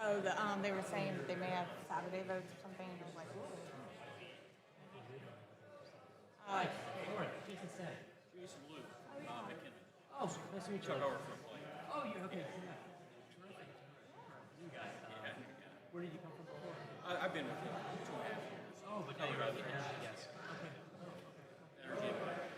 Oh, they were saying that they may have Saturday votes or something, and I was like, ooh. Hi, how are you? Jason Stagg. Jason Lou, McKinley. Oh, nice to meet you. Took over from Blake. Oh, you're okay. Yeah. Terrific. You guys. Where did you come from before? I've been with him 2.5 years. Oh, but now you're out there. Yes. Okay. Energy and Environment.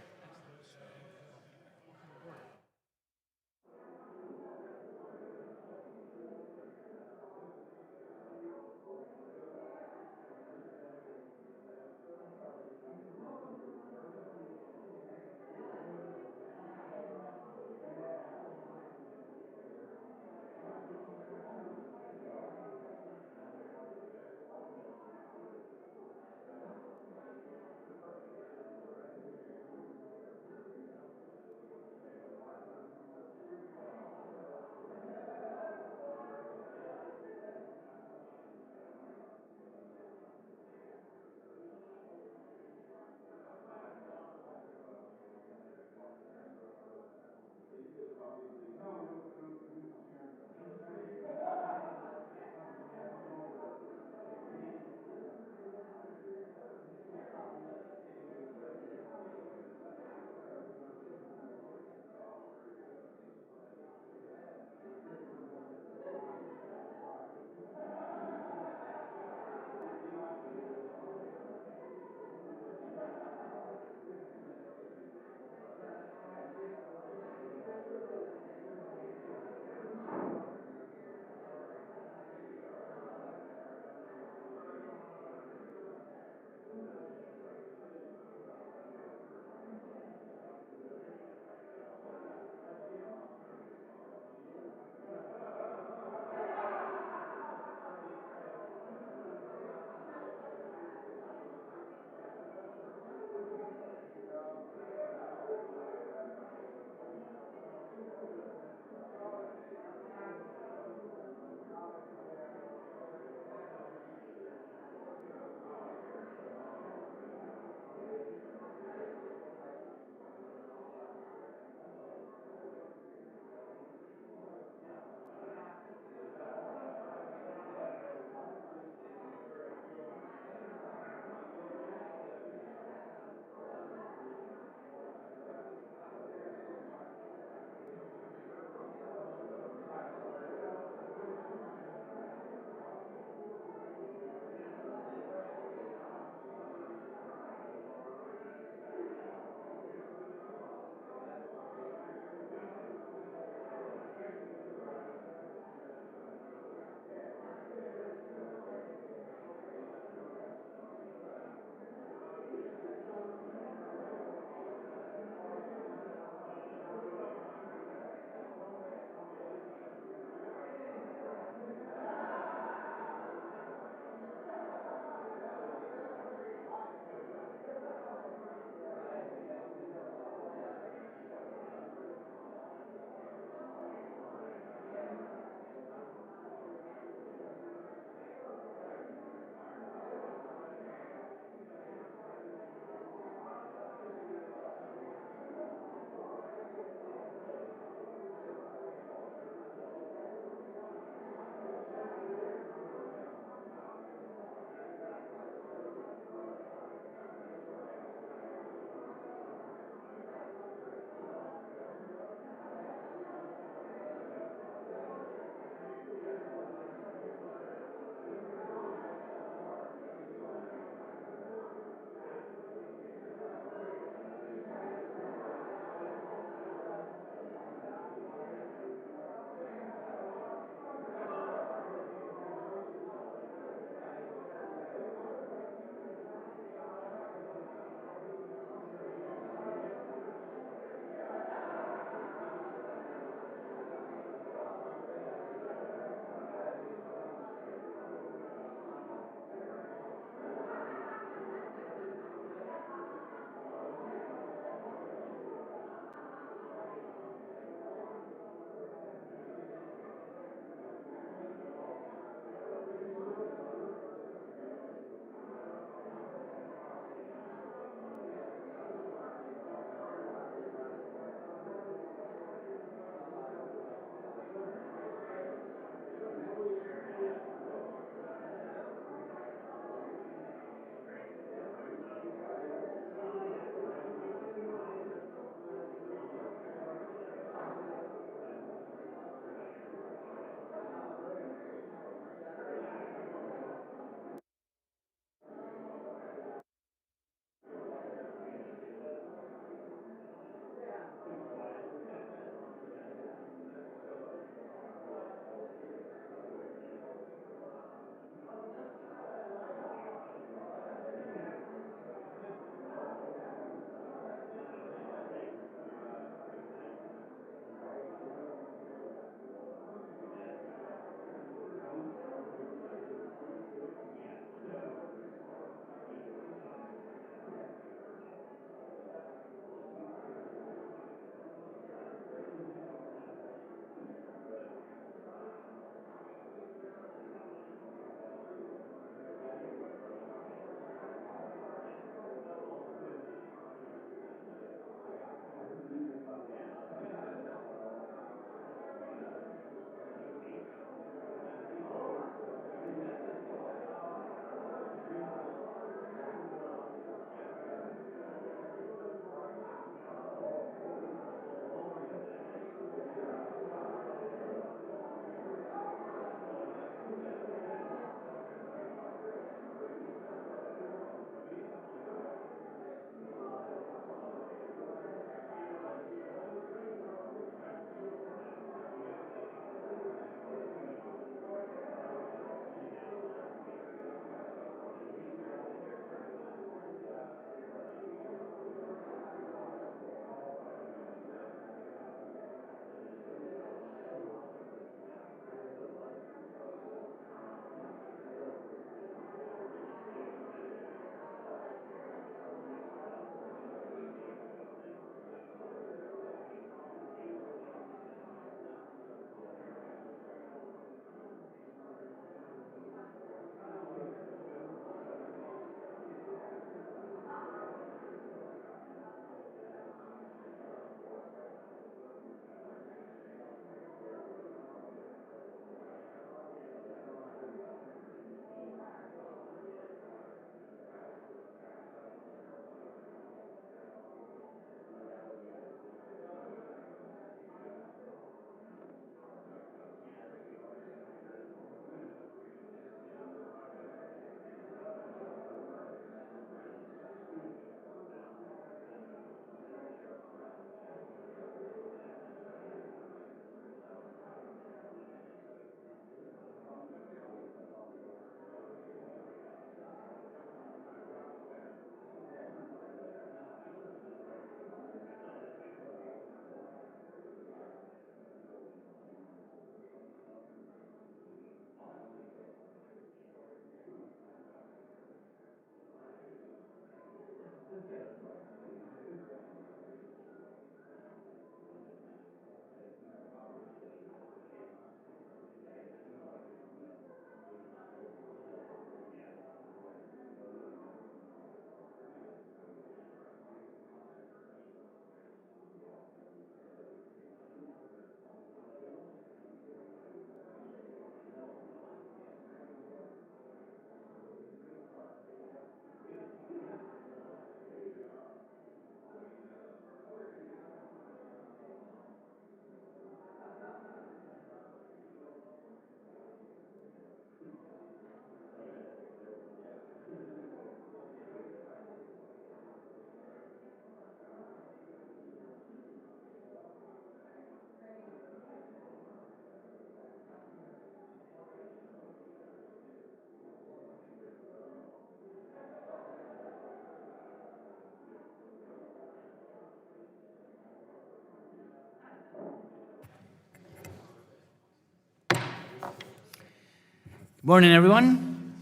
Morning, everyone.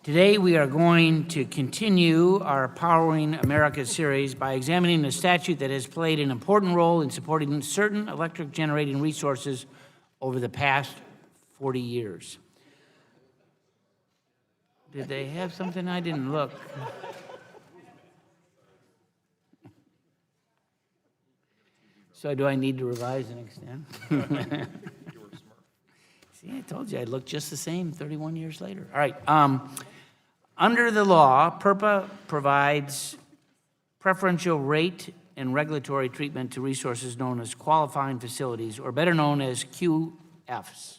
Today we are going to continue our Powering America series by examining a statute that has played an important role in supporting certain electric generating resources over the past 40 years. Did they have something? I didn't look. So do I need to revise and extend? See, I told you I'd look just the same 31 years later. All right. Under the law, PURPA provides preferential rate and regulatory treatment to resources known as qualifying facilities, or better known as QFs.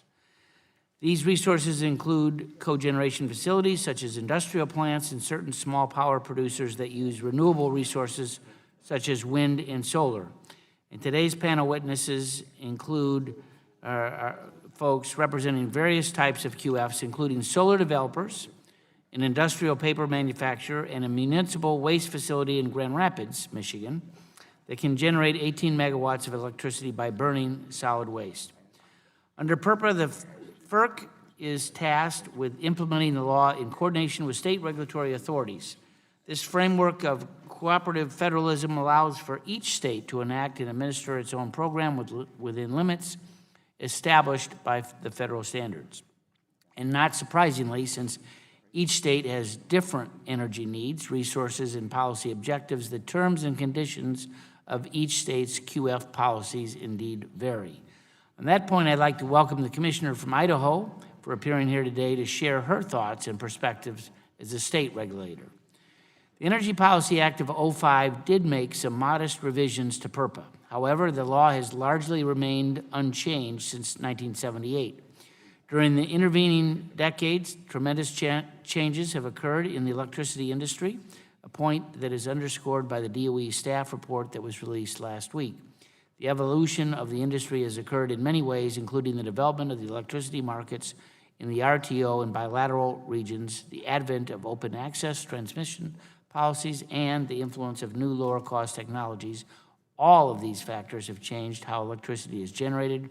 These resources include cogeneration facilities such as industrial plants and certain small power producers that use renewable resources such as wind and solar. And today's panel witnesses include folks representing various types of QFs, including solar developers, an industrial paper manufacturer, and a municipal waste facility in Grand Rapids, Michigan, that can generate 18 megawatts of electricity by burning solid waste. Under PURPA, the FERC is tasked with implementing the law in coordination with state regulatory authorities. This framework of cooperative federalism allows for each state to enact and administer its own program within limits established by the federal standards. And not surprisingly, since each state has different energy needs, resources, and policy objectives, the terms and conditions of each state's QF policies indeed vary. On that point, I'd like to welcome the commissioner from Idaho for appearing here today to share her thoughts and perspectives as a state regulator. The Energy Policy Act of 2005 did make some modest revisions to PURPA. However, the law has largely remained unchanged since 1978. During the intervening decades, tremendous changes have occurred in the electricity industry, a point that is underscored by the DOE staff report that was released last week. The evolution of the industry has occurred in many ways, including the development of the electricity markets in the RTO and bilateral regions, the advent of open access transmission policies, and the influence of new lower-cost technologies. All of these factors have changed how electricity is generated,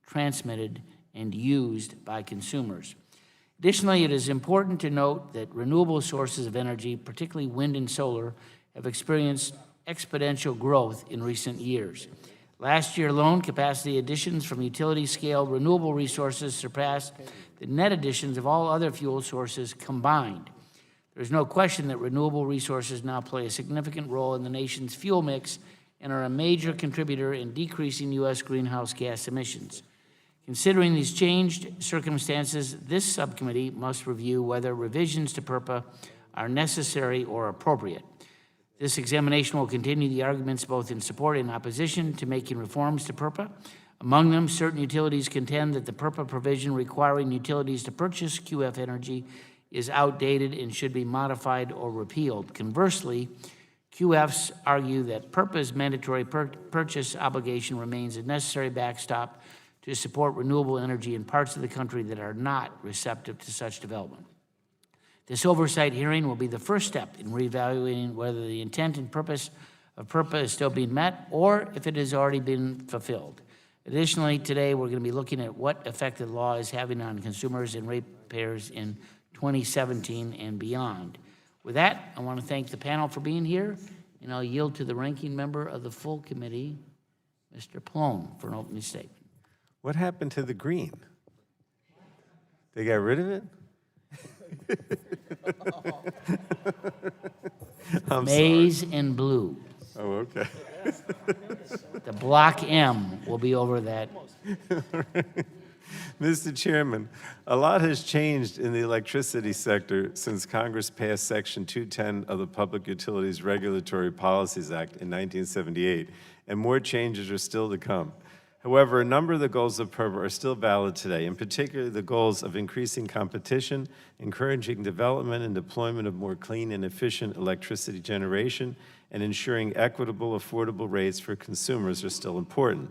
transmitted, and used by consumers. Additionally, it is important to note that renewable sources of energy, particularly wind and solar, have experienced exponential growth in recent years. Last year alone, capacity additions from utility-scale renewable resources surpassed the net additions of all other fuel sources combined. There's no question that renewable resources now play a significant role in the nation's fuel mix and are a major contributor in decreasing U.S. greenhouse gas emissions. Considering these changed circumstances, this subcommittee must review whether revisions to PURPA are necessary or appropriate. This examination will continue the arguments both in support and opposition to making reforms to PURPA. Among them, certain utilities contend that the PURPA provision requiring utilities to purchase QF energy is outdated and should be modified or repealed. Conversely, QFs argue that PURPA's mandatory purchase obligation remains a necessary backstop to support renewable energy in parts of the country that are not receptive to such development. This oversight hearing will be the first step in reevaluating whether the intent and purpose of PURPA is still being met or if it has already been fulfilled. Additionally, today we're going to be looking at what effect the law is having on consumers and ratepayers in 2017 and beyond. With that, I want to thank the panel for being here, and I'll yield to the ranking member of the full committee, Mr. Plone, for an opening statement. What happened to the green? They got rid of it? I'm Maize sorry. and blue. Oh, okay. The block M will be over that. Mr. Chairman, a lot has changed in the electricity sector since Congress passed Section 210 of the Public Utilities Regulatory Policies Act in 1978, and more changes are still to come. However, a number of the goals of PURPA are still valid today, in particular the goals of increasing competition, encouraging development and deployment of more clean and efficient electricity generation, and ensuring equitable, affordable rates for consumers are still important.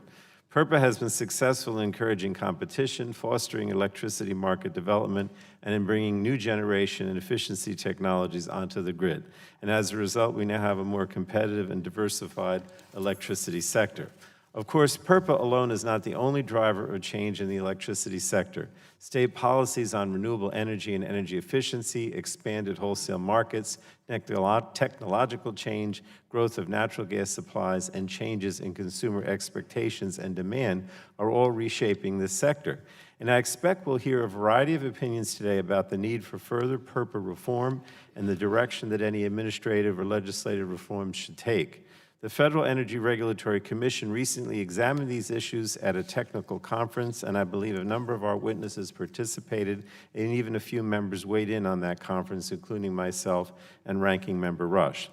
PURPA has been successful in encouraging competition, fostering electricity market development, and in bringing new generation and efficiency technologies onto the grid. And as a result, we now have a more competitive and diversified electricity sector. Of course, PURPA alone is not the only driver of change in the electricity sector. State policies on renewable energy and energy efficiency, expanded wholesale markets, technological change, growth of natural gas supplies, and changes in consumer expectations and demand are all reshaping this sector. And I expect we'll hear a variety of opinions today about the need for further PURPA reform and the direction that any administrative or legislative reforms should take. The Federal Energy Regulatory Commission recently examined these issues at a technical conference, and I believe a number of our witnesses participated, and even a few members weighed in on that conference, including myself and Ranking Member Rush.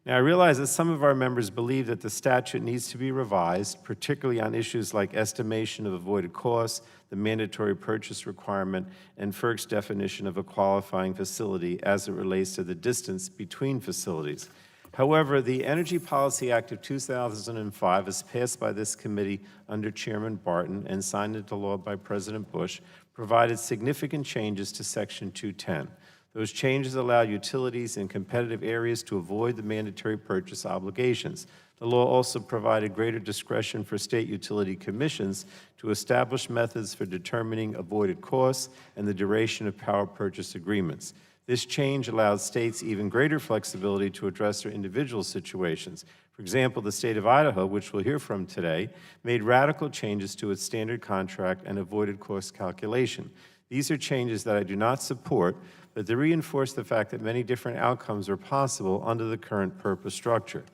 Now, I realize that some of our members believe that the statute needs to be revised, particularly on issues like estimation of avoided costs, the mandatory purchase requirement, and FERC's definition of a qualifying facility as it relates to the distance between facilities. However, the Energy Policy Act of 2005, as passed by this committee under Chairman Barton and signed into law by President Bush, provided significant changes to Section 210. Those changes allow utilities in competitive areas to avoid the mandatory purchase obligations. The law also provided greater discretion for state utility commissions to establish methods for determining avoided costs and the duration of power purchase agreements. This change allows states even greater flexibility to address their individual situations. For example, the state of Idaho, which we'll hear from today, made radical changes to its standard contract and avoided cost calculation. These are changes that I do not support, but they reinforce the fact that many different outcomes are possible under the current PURPA structure.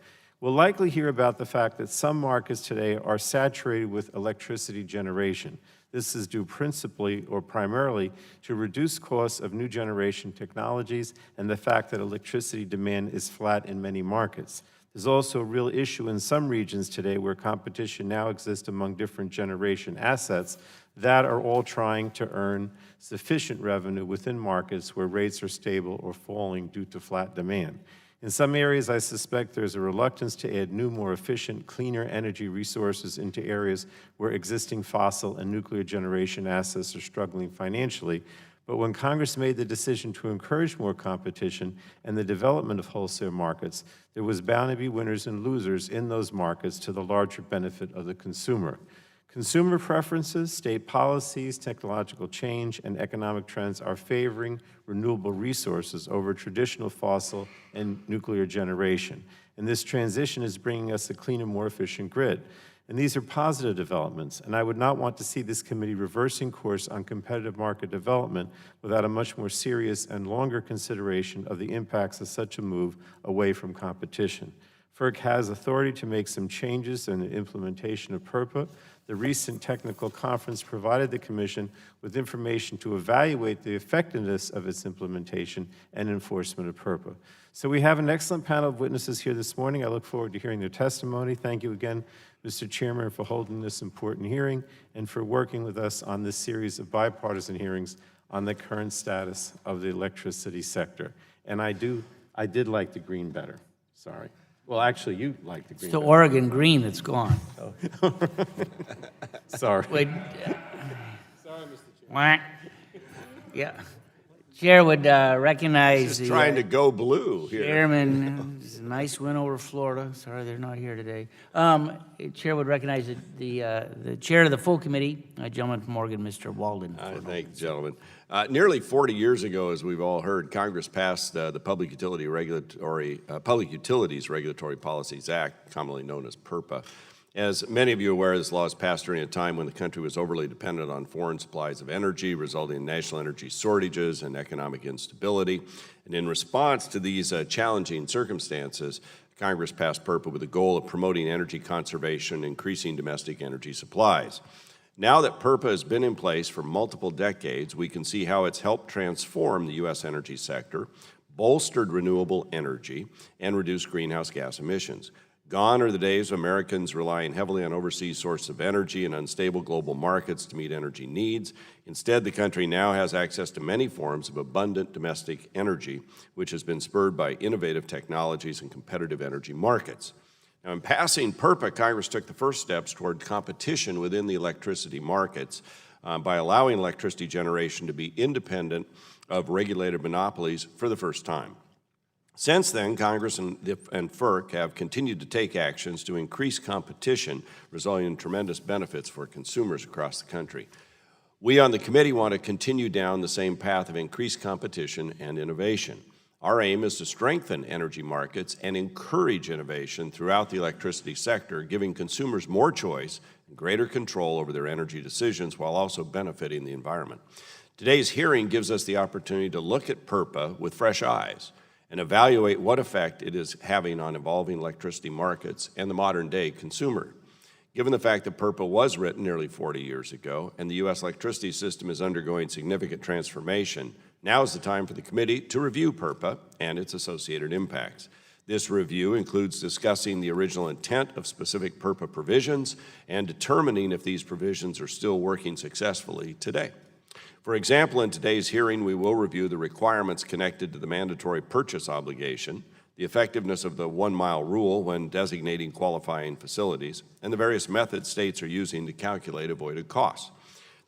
We'll likely hear about the fact that some markets today are saturated with electricity generation. This is due principally or primarily to reduced costs of new generation technologies and the fact that electricity demand is flat in many markets. There's also a real issue in some regions today where competition now exists among different generation assets that are all trying to earn sufficient revenue within markets where rates are stable or falling due to flat demand. In some areas, I suspect there's a reluctance to add new, more efficient, cleaner energy resources into areas where existing fossil and nuclear generation assets are struggling financially. But when Congress made the decision to encourage more competition and the development of wholesale markets, there was bound to be winners and losers in those markets to the larger benefit of the consumer. Consumer preferences, state policies, technological change, and economic trends are favoring renewable resources over traditional fossil and nuclear generation. And this transition is bringing us a cleaner, more efficient grid. And these are positive developments, and I would not want to see this committee reversing course on competitive market development without a much more serious and longer consideration of the impacts of such a move away from competition. FERC has authority to make some changes in the implementation of PURPA. The recent technical conference provided the Commission with information to evaluate the effectiveness of its implementation and enforcement of PURPA. So we have an excellent panel of witnesses here this morning. I look forward to hearing their testimony. Thank you again, Mr. Chairman, for holding this important hearing and for working with us on this series of bipartisan hearings on the current status of the electricity sector. And I did like the green better. Sorry. Well, actually, you like the green It's the better. Oregon green that's gone. Sorry. Wait. Sorry, Mr. Chair. Yeah. Chair would recognize Just trying to go blue here. Chairman. It's a nice win over Florida. Sorry, they're not here today. Chair would recognize the chair of the full committee, a gentleman from Oregon, Mr. Walden. I thank you, gentlemen. Nearly 40 years ago, as we've all heard, Congress passed the Public Utilities Regulatory Policies Act, commonly known as PURPA. As many of you are aware, this law was passed during a time when the country was overly dependent on foreign supplies of energy, resulting in national energy shortages and economic instability. And in response to these challenging circumstances, Congress passed PURPA with the goal of promoting energy conservation and increasing domestic energy supplies. Now that PURPA has been in place for multiple decades, we can see how it's helped transform the U.S. energy sector, bolstered renewable energy, and reduced greenhouse gas emissions. Gone are the days of Americans relying heavily on overseas sources of energy and unstable global markets to meet energy needs. Instead, the country now has access to many forms of abundant domestic energy, which has been spurred by innovative technologies and competitive energy markets. Now, in passing PURPA, Congress took the first steps toward competition within the electricity markets by allowing electricity generation to be independent of regulated monopolies for the first time. Since then, Congress and FERC have continued to take actions to increase competition, resulting in tremendous benefits for consumers across the country. We on the committee want to continue down the same path of increased competition and innovation. Our aim is to strengthen energy markets and encourage innovation throughout the electricity sector, giving consumers more choice and greater control over their energy decisions while also benefiting the environment. Today's hearing gives us the opportunity to look at PURPA with fresh eyes and evaluate what effect it is having on evolving electricity markets and the modern-day consumer. Given the fact that PURPA was written nearly 40 years ago and the U.S. electricity system is undergoing significant transformation, now is the time for the committee to review PURPA and its associated impacts. This review includes discussing the original intent of specific PURPA provisions and determining if these provisions are still working successfully today. For example, in today's hearing, we will review the requirements connected to the mandatory purchase obligation, the effectiveness of the 1-mile rule when designating qualifying facilities, and the various methods states are using to calculate avoided costs.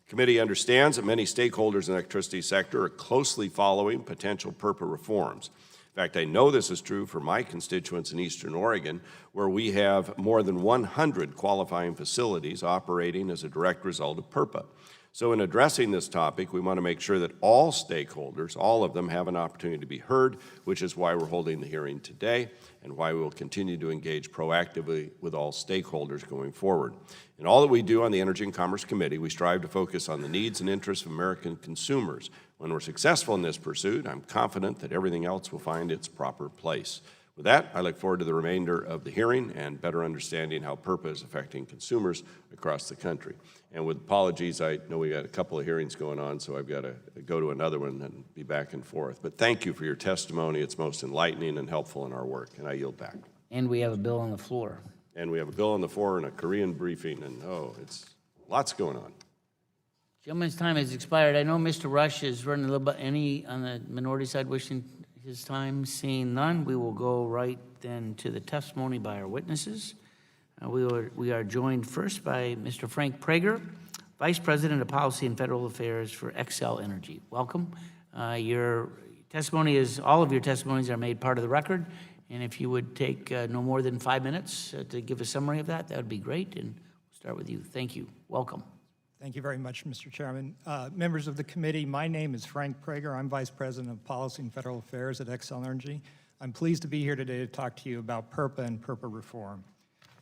The committee understands that many stakeholders in the electricity sector are closely following potential PURPA reforms. In fact, I know this is true for my constituents in Eastern Oregon, where we have more than 100 qualifying facilities operating as a direct result of PURPA. So in addressing this topic, we want to make sure that all stakeholders, all of them, have an opportunity to be heard, which is why we're holding the hearing today and why we will continue to engage proactively with all stakeholders going forward. In all that we do on the Energy and Commerce Committee, we strive to focus on the needs and interests of American consumers. When we're successful in this pursuit, I'm confident that everything else will find its proper place. With that, I look forward to the remainder of the hearing and better understanding how PURPA is affecting consumers across the country. And with apologies, I know we got a couple of hearings going on, so I've got to go to another one and be back and forth. But thank you for your testimony. It's most enlightening and helpful in our work, and I yield back. And we have a bill on the floor. And we have a bill on the floor and a Korean briefing, and it's lots going on. Gentleman's time has expired. I know Mr. Rush is running a little bit. Any on the minority side wishing his time? Seeing none, we will go right then to the testimony by our witnesses. We are joined first by Mr. Frank Prager, Vice President of Policy and Federal Affairs for Xcel Energy. Welcome. Your testimony all of your testimonies are made part of the record, and if you would take no more than 5 minutes to give a summary of that, that would be great, and we'll start with you. Thank you. Welcome. Thank you very much, Mr. Chairman. Members of the committee, my name is Frank Prager. I'm Vice President of Policy and Federal Affairs at Xcel Energy. I'm pleased to be here today to talk to you about PURPA and PURPA reform.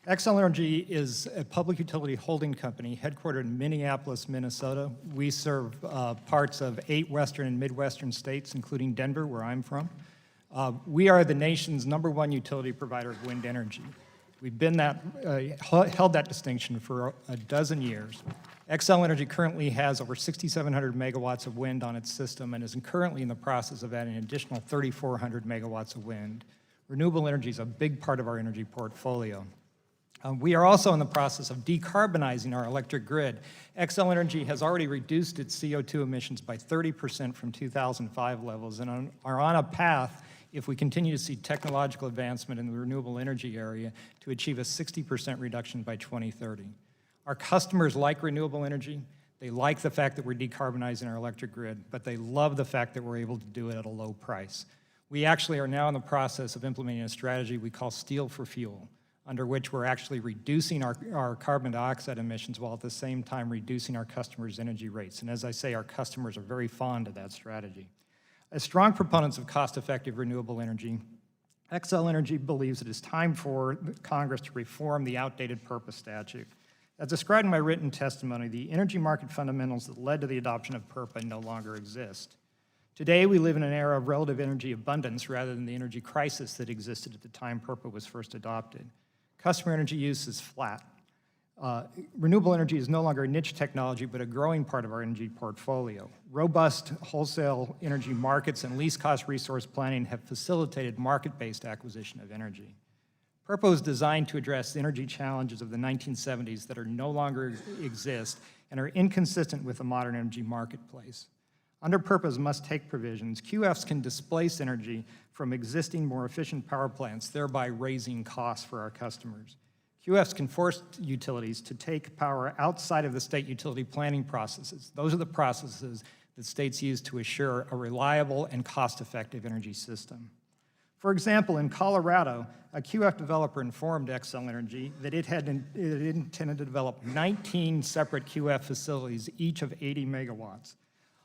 Xcel Energy is a public utility holding company headquartered in Minneapolis, Minnesota. We serve parts of 8 western and midwestern states, including Denver, where I'm from. We are the nation's #1 utility provider of wind energy. We've been held that distinction for a dozen years. Xcel Energy currently has over 6,700 megawatts of wind on its system and is currently in the process of adding an additional 3,400 megawatts of wind. Renewable energy is a big part of our energy portfolio. We are also in the process of decarbonizing our electric grid. Xcel Energy has already reduced its CO2 emissions by 30% from 2005 levels and are on a path, if we continue to see technological advancement in the renewable energy area, to achieve a 60% reduction by 2030. Our customers like renewable energy. They like the fact that we're decarbonizing our electric grid, but they love the fact that we're able to do it at a low price. We actually are now in the process of implementing a strategy we call Steel for Fuel, under which we're actually reducing our carbon dioxide emissions while at the same time reducing our customers' energy rates. And as I say, our customers are very fond of that strategy. As strong proponents of cost-effective renewable energy, Xcel Energy believes it is time for Congress to reform the outdated PURPA statute. As described in my written testimony, the energy market fundamentals that led to the adoption of PURPA no longer exist. Today, we live in an era of relative energy abundance rather than the energy crisis that existed at the time PURPA was first adopted. Customer energy use is flat. Renewable energy is no longer a niche technology, but a growing part of our energy portfolio. Robust wholesale energy markets and least cost resource planning have facilitated market-based acquisition of energy. PURPA was designed to address the energy challenges of the 1970s that are no longer exist and are inconsistent with the modern energy marketplace. Under PURPA's must-take provisions, QFs can displace energy from existing, more efficient power plants, thereby raising costs for our customers. QFs can force utilities to take power outside of the state utility planning processes. Those are the processes that states use to assure a reliable and cost-effective energy system. For example, in Colorado, a QF developer informed Xcel Energy that it intended to develop 19 separate QF facilities, each of 80 megawatts.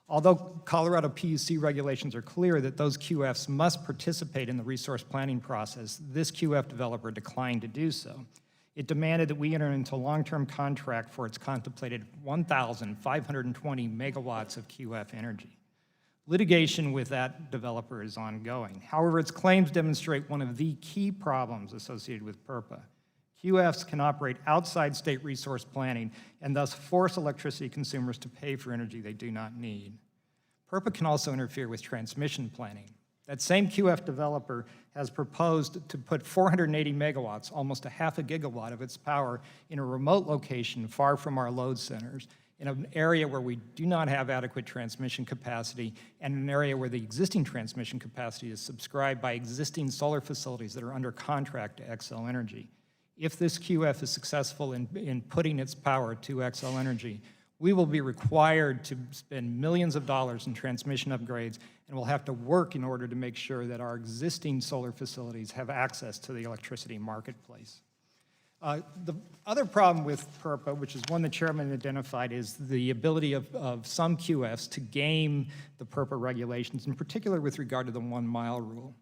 Although Colorado PUC regulations are clear that those QFs must participate in the resource planning process, this QF developer declined to do so. It demanded that we enter into a long-term contract for its contemplated 1,520 megawatts of QF energy. Litigation with that developer is ongoing. However, its claims demonstrate one of the key problems associated with PURPA. QFs can operate outside state resource planning and thus force electricity consumers to pay for energy they do not need. PURPA can also interfere with transmission planning. That same QF developer has proposed to put 480 megawatts, almost a half a gigawatt of its power, in a remote location far from our load centers, in an area where we do not have adequate transmission capacity, and an area where the existing transmission capacity is subscribed by existing solar facilities that are under contract to Xcel Energy. If this QF is successful in putting its power to Xcel Energy, we will be required to spend millions of dollars in transmission upgrades, and we'll have to work in order to make sure that our existing solar facilities have access to the electricity marketplace. The other problem with PURPA, which is one the chairman identified, is the ability of some QFs to game the PURPA regulations, in particular with regard to the 1 mile rule.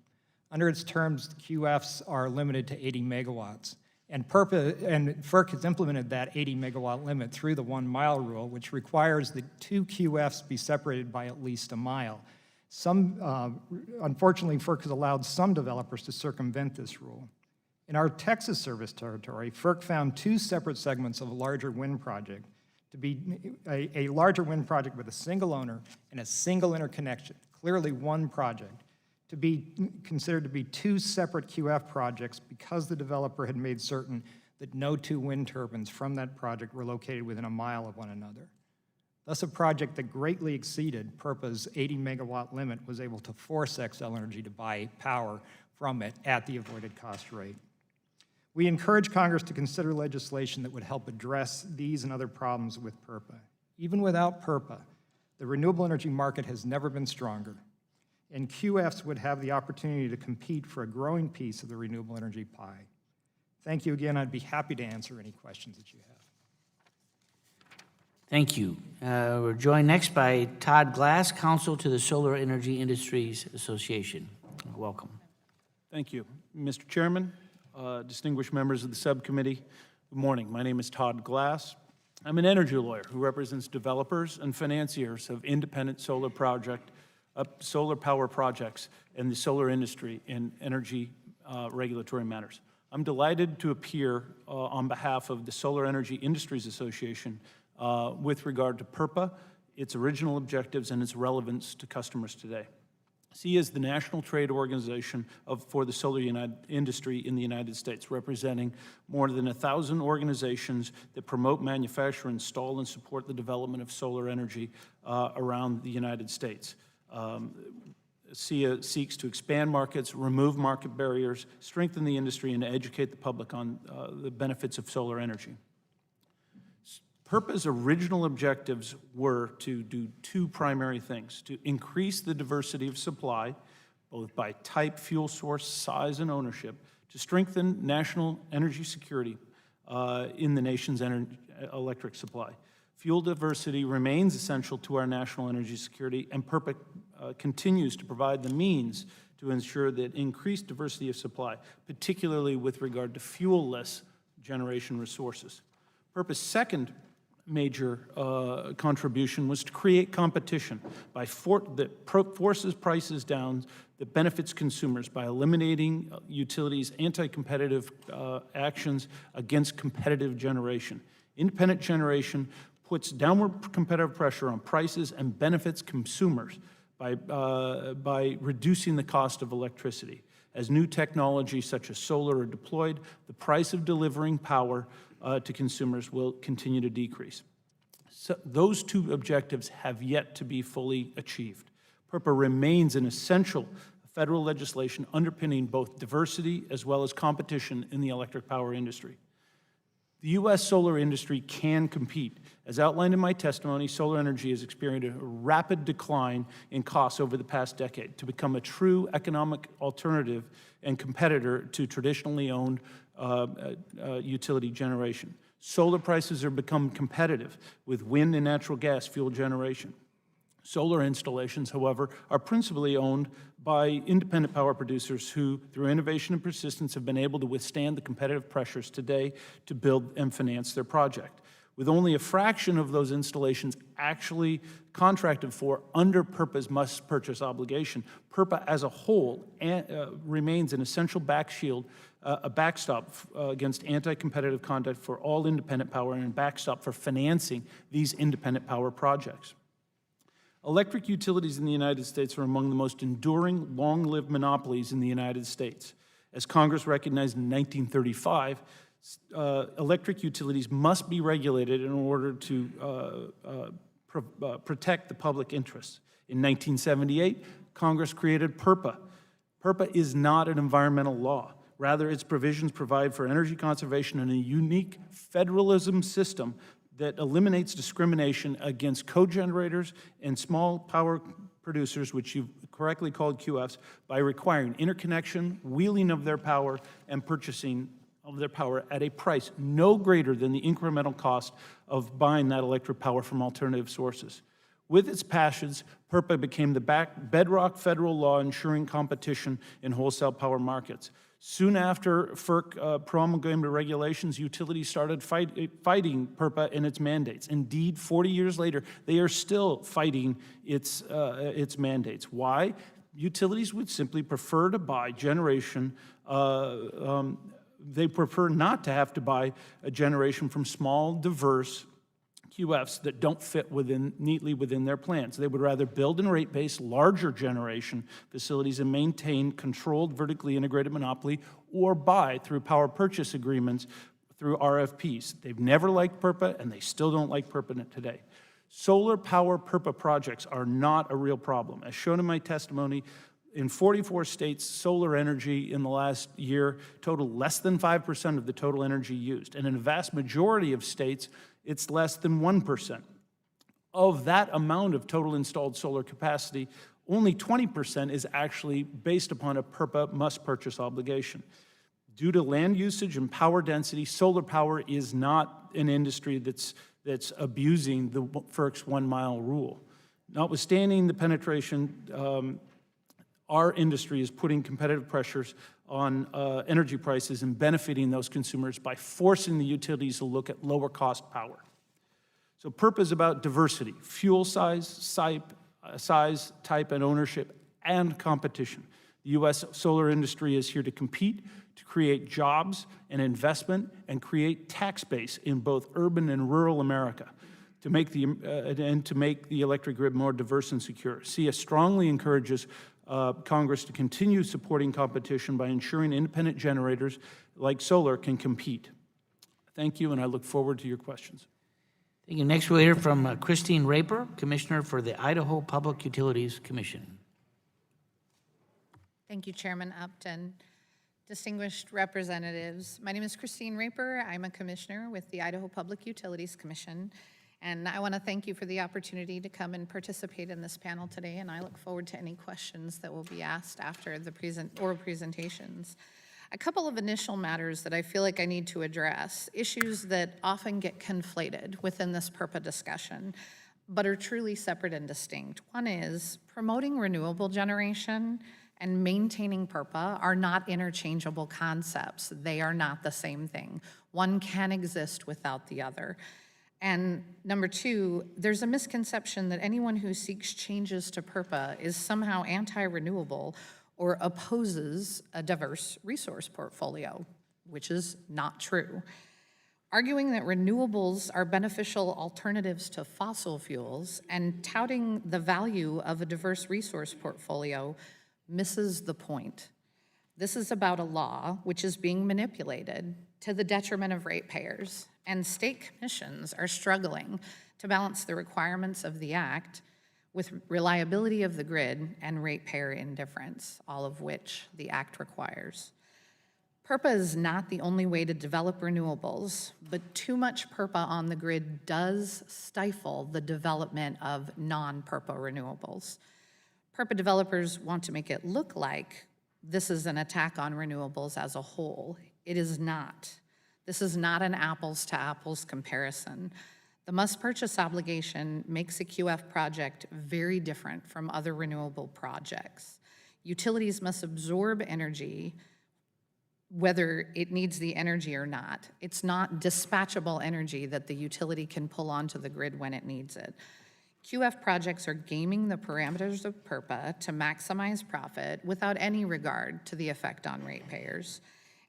Under its terms, QFs are limited to 80 megawatts. And FERC has implemented that 80 megawatt limit through the 1 mile rule, which requires that 2 QFs be separated by at least a mile. Unfortunately, FERC has allowed some developers to circumvent this rule. In our Texas service territory, FERC found 2 separate segments of a larger wind project to be a larger wind project with a single owner and a single interconnection, clearly one project, to be considered to be 2 separate QF projects because the developer had made certain that no 2 wind turbines from that project were located within a mile of one another. Thus, a project that greatly exceeded PURPA's 80 megawatt limit was able to force Xcel Energy to buy power from it at the avoided cost rate. We encourage Congress to consider legislation that would help address these and other problems with PURPA. Even without PURPA, the renewable energy market has never been stronger, and QFs would have the opportunity to compete for a growing piece of the renewable energy pie. Thank you again. I'd be happy to answer any questions that you have. Thank you. We're joined next by Todd Glass, Counsel to the Solar Energy Industries Association. Welcome. Thank you. Mr. Chairman, distinguished members of the subcommittee, good morning. My name is Todd Glass. I'm an energy lawyer who represents developers and financiers of independent solar power projects in the solar industry in energy regulatory matters. I'm delighted to appear on behalf of the Solar Energy Industries Association with regard to PURPA, its original objectives, and its relevance to customers today. SEIA is the national trade organization for the solar industry in the United States, representing more than 1,000 organizations that promote, manufacture, install, and support the development of solar energy around the United States. SEIA seeks to expand markets, remove market barriers, strengthen the industry, and educate the public on the benefits of solar energy. PURPA's original objectives were to do 2 primary things: to increase the diversity of supply, both by type, fuel source, size, and ownership, to strengthen national energy security in the nation's electric supply. Fuel diversity remains essential to our national energy security, and PURPA continues to provide the means to ensure that increased diversity of supply, particularly with regard to fuel-less generation resources. PURPA's second major contribution was to create competition that forces prices down, that benefits consumers by eliminating utilities' anti-competitive actions against competitive generation. Independent generation puts downward competitive pressure on prices and benefits consumers by reducing the cost of electricity. As new technologies such as solar are deployed, the price of delivering power to consumers will continue to decrease. So those 2 objectives have yet to be fully achieved. PURPA remains an essential federal legislation underpinning both diversity as well as competition in the electric power industry. The U.S. solar industry can compete. As outlined in my testimony, solar energy has experienced a rapid decline in costs over the past decade to become a true economic alternative and competitor to traditionally owned utility generation. Solar prices have become competitive with wind and natural gas fuel generation. Solar installations, however, are principally owned by independent power producers who, through innovation and persistence, have been able to withstand the competitive pressures today to build and finance their project. With only a fraction of those installations actually contracted for under PURPA's must-purchase obligation, PURPA as a whole remains an essential a backstop against anti-competitive conduct for all independent power and a backstop for financing these independent power projects. Electric utilities in the United States are among the most enduring, long-lived monopolies in the United States. As Congress recognized in 1935, electric utilities must be regulated in order to protect the public interest. In 1978, Congress created PURPA. PURPA is not an environmental law. Rather, its provisions provide for energy conservation and a unique federalism system that eliminates discrimination against cogenerators and small power producers, which you've correctly called QFs, by requiring interconnection, wheeling of their power, and purchasing of their power at a price no greater than the incremental cost of buying that electric power from alternative sources. With its passage, PURPA became the bedrock federal law ensuring competition in wholesale power markets. Soon after FERC promulgated regulations, utilities started fighting PURPA and its mandates. Indeed, 40 years later, they are still fighting its mandates. Why? Utilities would simply prefer to buy generation. They prefer not to have to buy a generation from small, diverse QFs that don't fit neatly within their plans. They would rather build and rate-base larger generation facilities and maintain controlled, vertically integrated monopoly, or buy through power purchase agreements through RFPs. They've never liked PURPA, and they still don't like PURPA today. Solar power PURPA projects are not a real problem. As shown in my testimony, in 44 states, solar energy in the last year totaled less than 5% of the total energy used. And in a vast majority of states, it's less than 1%. Of that amount of total installed solar capacity, only 20% is actually based upon a PURPA must-purchase obligation. Due to land usage and power density, solar power is not an industry that's abusing the FERC's one-mile rule. Notwithstanding the penetration, our industry is putting competitive pressures on energy prices and benefiting those consumers by forcing the utilities to look at lower cost power. So PURPA is about diversity, fuel size, type, and ownership, and competition. The U.S. solar industry is here to compete, to create jobs and investment, and create tax base in both urban and rural America, to make the electric grid more diverse and secure. SEIA strongly encourages Congress to continue supporting competition by ensuring independent generators like solar can compete. Thank you, and I look forward to your questions. Thank you. Next, we'll hear from Christine A.Raber, Commissioner for the Idaho Public Utilities Commission. Thank you, Chairman Upton. Distinguished representatives, my name is Christine A.Raber. I'm a commissioner with the Idaho Public Utilities Commission, and I want to thank you for the opportunity to come and participate in this panel today, and I look forward to any questions that will be asked after the oral presentations. A couple of initial matters that I feel like I need to address, issues that often get conflated within this PURPA discussion, but are truly separate and distinct. One is promoting renewable generation and maintaining PURPA are not interchangeable concepts. They are not the same thing. One can exist without the other. And number two, there's a misconception that anyone who seeks changes to PURPA is somehow anti-renewable or opposes a diverse resource portfolio, which is not true. Arguing that renewables are beneficial alternatives to fossil fuels and touting the value of a diverse resource portfolio misses the point. This is about a law which is being manipulated to the detriment of ratepayers, and state commissions are struggling to balance the requirements of the Act with reliability of the grid and ratepayer indifference, all of which the Act requires. PURPA is not the only way to develop renewables, but too much PURPA on the grid does stifle the development of non-PURPA renewables. PURPA developers want to make it look like this is an attack on renewables as a whole. It is not. This is not an apples to apples comparison. The must-purchase obligation makes a QF project very different from other renewable projects. Utilities must absorb energy whether it needs the energy or not. It's not dispatchable energy that the utility can pull onto the grid when it needs it. QF projects are gaming the parameters of PURPA to maximize profit without any regard to the effect on ratepayers.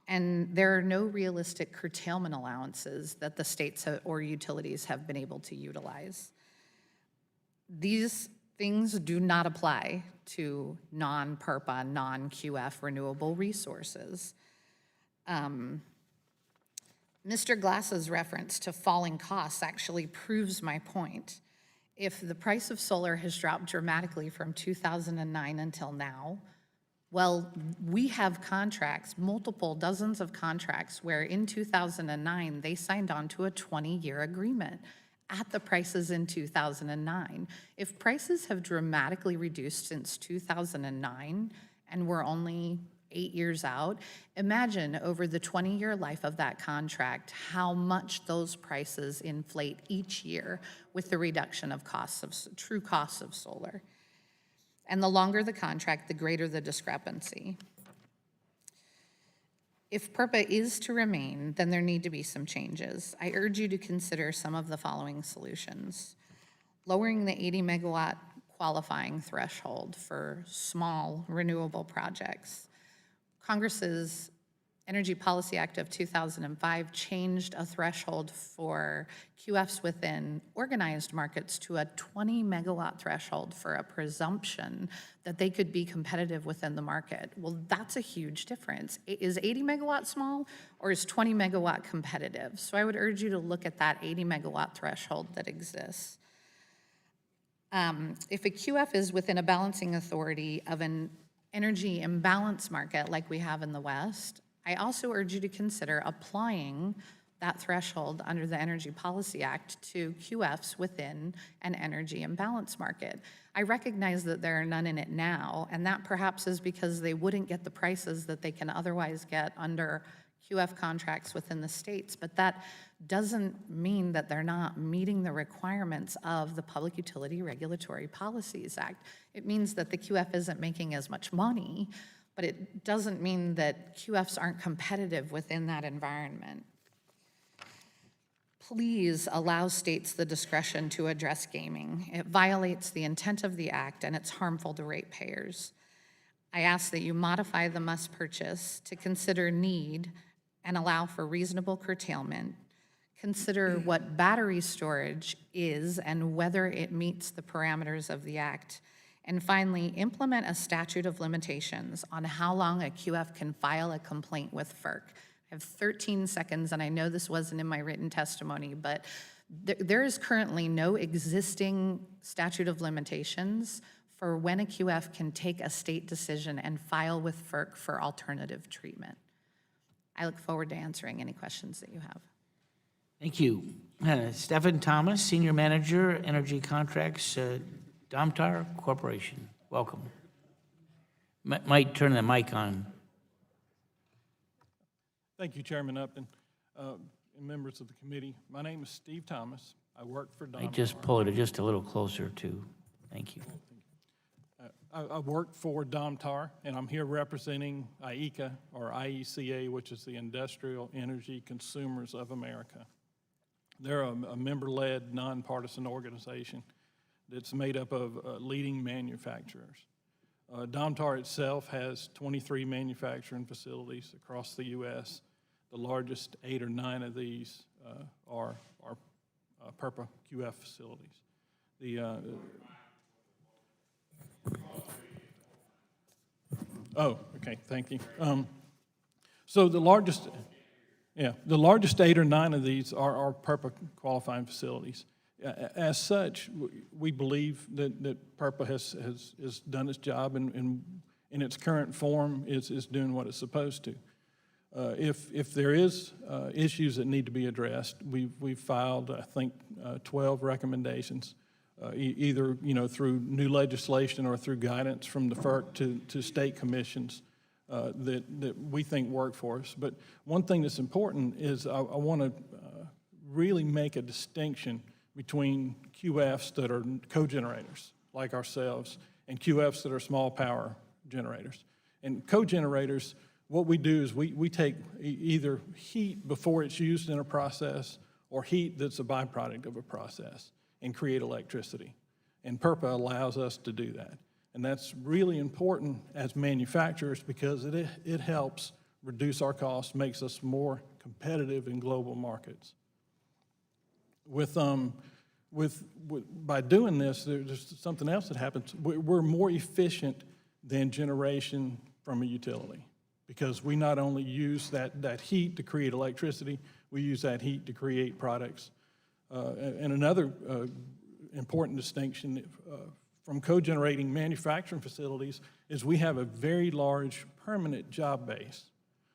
And there are no realistic curtailment allowances that the states or utilities have been able to utilize. These things do not apply to non-PURPA, non-QF renewable resources. Mr. Glass's reference to falling costs actually proves my point. If the price of solar has dropped dramatically from 2009 until now, well, we have contracts, multiple dozens of contracts, where in 2009, they signed on to a 20-year agreement at the prices in 2009. If prices have dramatically reduced since 2009, and we're only 8 years out, imagine over the 20-year life of that contract how much those prices inflate each year with the reduction of true costs of solar. And the longer the contract, the greater the discrepancy. If PURPA is to remain, then there need to be some changes. I urge you to consider some of the following solutions. Lowering the 80 megawatt qualifying threshold for small renewable projects. Congress's Energy Policy Act of 2005 changed a threshold for QFs within organized markets to a 20 megawatt threshold for a presumption that they could be competitive within the market. Well, that's a huge difference. Is 80 megawatt small, or is 20 megawatt competitive? So I would urge you to look at that 80 megawatt threshold that exists. If a QF is within a balancing authority of an energy imbalance market like we have in the West, I also urge you to consider applying that threshold under the Energy Policy Act to QFs within an energy imbalance market. I recognize that there are none in it now, and that perhaps is because they wouldn't get the prices that they can otherwise get under QF contracts within the states, but that doesn't mean that they're not meeting the requirements of the Public Utility Regulatory Policies Act. It means that the QF isn't making as much money, but it doesn't mean that QFs aren't competitive within that environment. Please allow states the discretion to address gaming. It violates the intent of the act and it's harmful to ratepayers. I ask that you modify the must purchase to consider need and allow for reasonable curtailment. Consider what battery storage is and whether it meets the parameters of the act. And finally, implement a statute of limitations on how long a QF can file a complaint with FERC. I have 13 seconds, and I know this wasn't in my written testimony, but there is currently no existing statute of limitations for when a QF can take a state decision and file with FERC for alternative treatment. I look forward to answering any questions that you have. Thank you. Stephen Thomas, Senior Manager, Energy Contracts, Domtar Corporation. Welcome. Might turn the mic on. Thank you, Chairman Upton, and members of the committee. My name is Steve Thomas. I work for Domtar. I just pull it just a little closer too. Thank you. I work for Domtar, and I'm here representing IECA, or IECA, which is the Industrial Energy Consumers of America. They're a member-led, nonpartisan organization that's made up of leading manufacturers. Domtar itself has 23 manufacturing facilities across the U.S. The largest 8 or 9 of these are PURPA QF facilities. Oh, okay, thank you. So the largest 8 or 9 of these are PURPA qualifying facilities. As such, we believe that PURPA has done its job and in its current form is doing what it's supposed to. If there is issues that need to be addressed, we've filed, I think, 12 recommendations, either through new legislation or through guidance from the FERC to state commissions that we think work for us. But one thing that's important is I want to really make a distinction between QFs that are cogenerators, like ourselves, and QFs that are small power generators. And cogenerators, what we do is we take either heat before it's used in a process or heat that's a byproduct of a process and create electricity. And PURPA allows us to do that. And that's really important as manufacturers because it helps reduce our costs, makes us more competitive in global markets. By doing this, there's something else that happens. We're more efficient than generation from a utility because we not only use that heat to create electricity, we use that heat to create products. And another important distinction from cogenerating manufacturing facilities is we have a very large permanent job base.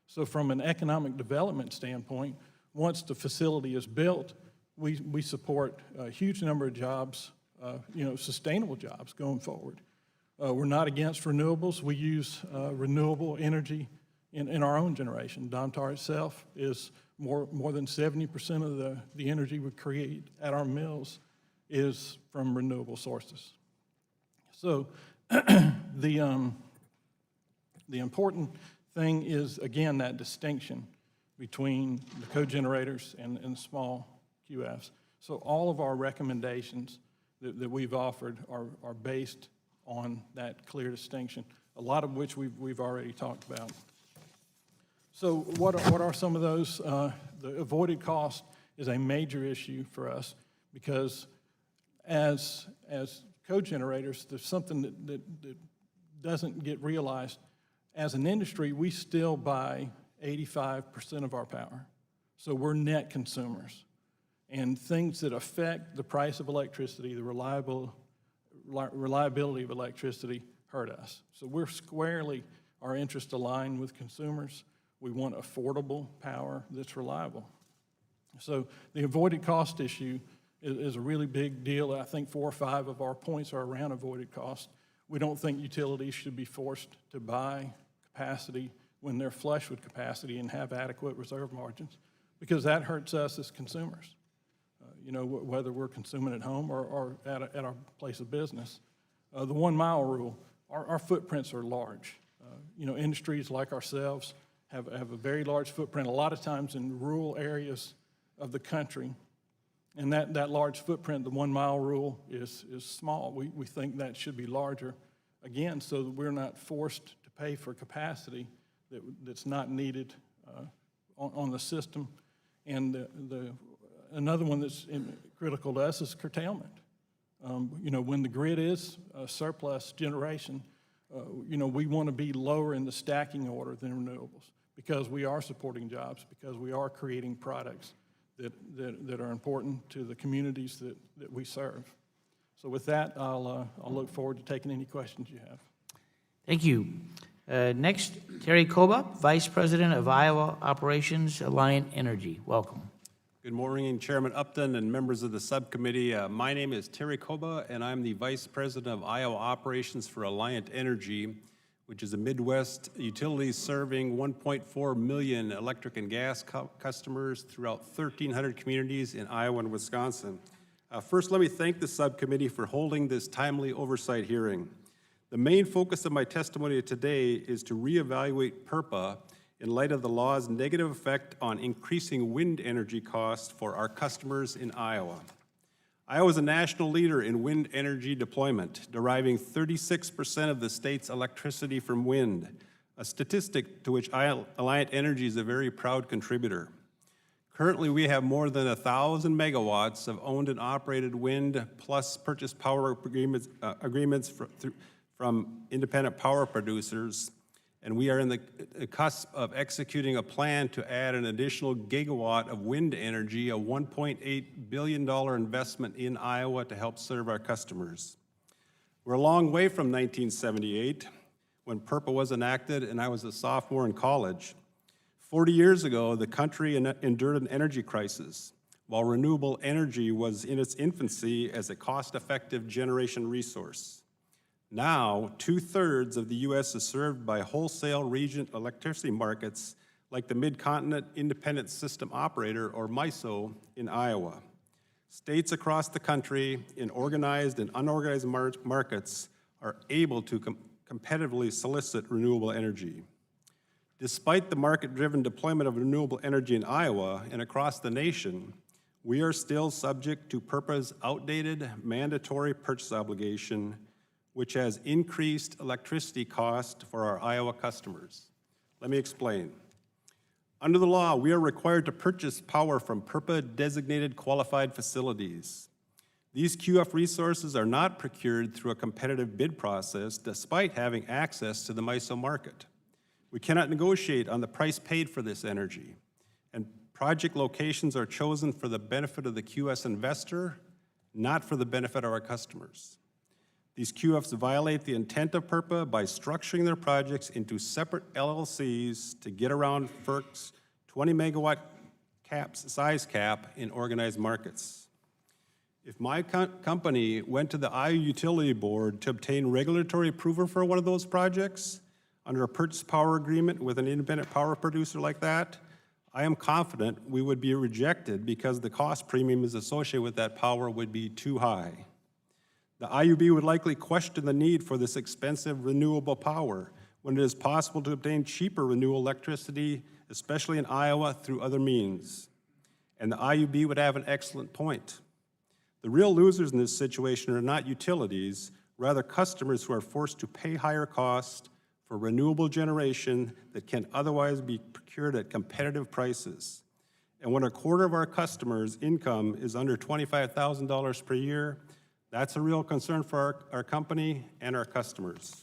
So from an economic development standpoint, once the facility is built, we support a huge number of jobs, sustainable jobs going forward. We're not against renewables. We use renewable energy in our own generation. Domtar itself is more than 70% of the energy we create at our mills is from renewable sources. So the important thing is, again, that distinction between the cogenerators and small QFs. So all of our recommendations that we've offered are based on that clear distinction, a lot of which we've already talked about. So what are some of those? The avoided cost is a major issue for us because as cogenerators, there's something that doesn't get realized. As an industry, we still buy 85% of our power. So we're net consumers. And things that affect the price of electricity, the reliability of electricity, hurt us. So we're squarely, our interests align with consumers. We want affordable power that's reliable. So the avoided cost issue is a really big deal. I think 4 or 5 of our points are around avoided cost. We don't think utilities should be forced to buy capacity when they're flush with capacity and have adequate reserve margins, because that hurts us as consumers. Whether we're consuming at home or at our place of business. The 1 mile rule, our footprints are large. Industries like ourselves have a very large footprint, a lot of times in rural areas of the country. And that large footprint, the 1 mile rule, is small. We think that should be larger, again, so that we're not forced to pay for capacity that's not needed on the system. And another one that's critical to us is curtailment. When the grid is surplus generation, we want to be lower in the stacking order than renewables because we are supporting jobs, because we are creating products that are important to the communities that we serve. So with that, I'll look forward to taking any questions you have. Thank you. Next, Terry Koba, Vice President of Iowa Operations, Alliant Energy. Welcome. Good morning, Chairman Upton and members of the subcommittee. My name is Terry Koba, and I'm the Vice President of Iowa Operations for Alliant Energy, which is a Midwest utility serving 1.4 million electric and gas customers throughout 1,300 communities in Iowa and Wisconsin. First, let me thank the subcommittee for holding this timely oversight hearing. The main focus of my testimony today is to reevaluate PURPA in light of the law's negative effect on increasing wind energy costs for our customers in Iowa. Iowa is a national leader in wind energy deployment, deriving 36% of the state's electricity from wind, a statistic to which Alliant Energy is a very proud contributor. Currently, we have more than 1,000 megawatts of owned and operated wind, plus purchase power agreements from independent power producers, and we are in the cusp of executing a plan to add an additional gigawatt of wind energy, a $1.8 billion investment in Iowa to help serve our customers. We're a long way from 1978, when PURPA was enacted and I was a sophomore in college. 40 years ago, the country endured an energy crisis, while renewable energy was in its infancy as a cost-effective generation resource. Now, 2/3 of the U.S. is served by wholesale region electricity markets like the Mid-Continent Independent System Operator, or MISO, in Iowa. States across the country in organized and unorganized markets are able to competitively solicit renewable energy. Despite the market-driven deployment of renewable energy in Iowa and across the nation, we are still subject to PURPA's outdated mandatory purchase obligation, which has increased electricity cost for our Iowa customers. Let me explain. Under the law, we are required to purchase power from PURPA-designated qualified facilities. These QF resources are not procured through a competitive bid process despite having access to the MISO market. We cannot negotiate on the price paid for this energy, and project locations are chosen for the benefit of the QS investor, not for the benefit of our customers. These QFs violate the intent of PURPA by structuring their projects into separate LLCs to get around FERC's 20 megawatt size cap in organized markets. If my company went to the Iowa Utility Board to obtain regulatory approval for one of those projects, under a purchase power agreement with an independent power producer like that, I am confident we would be rejected because the cost premiums associated with that power would be too high. The IUB would likely question the need for this expensive renewable power when it is possible to obtain cheaper renewable electricity, especially in Iowa, through other means. And the IUB would have an excellent point. The real losers in this situation are not utilities, rather customers who are forced to pay higher costs for renewable generation that can otherwise be procured at competitive prices. And when a quarter of our customers' income is under $25,000 per year, that's a real concern for our company and our customers.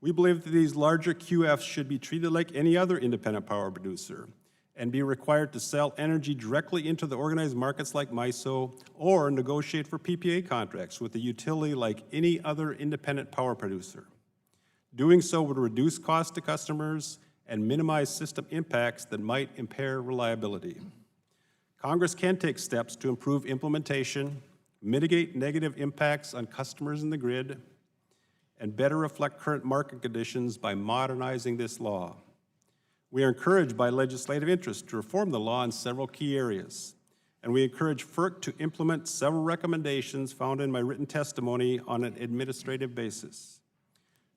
We believe that these larger QFs should be treated like any other independent power producer and be required to sell energy directly into the organized markets like MISO or negotiate for PPA contracts with a utility like any other independent power producer. Doing so would reduce costs to customers and minimize system impacts that might impair reliability. Congress can take steps to improve implementation, mitigate negative impacts on customers in the grid, and better reflect current market conditions by modernizing this law. We are encouraged by legislative interest to reform the law in several key areas, and we encourage FERC to implement several recommendations found in my written testimony on an administrative basis.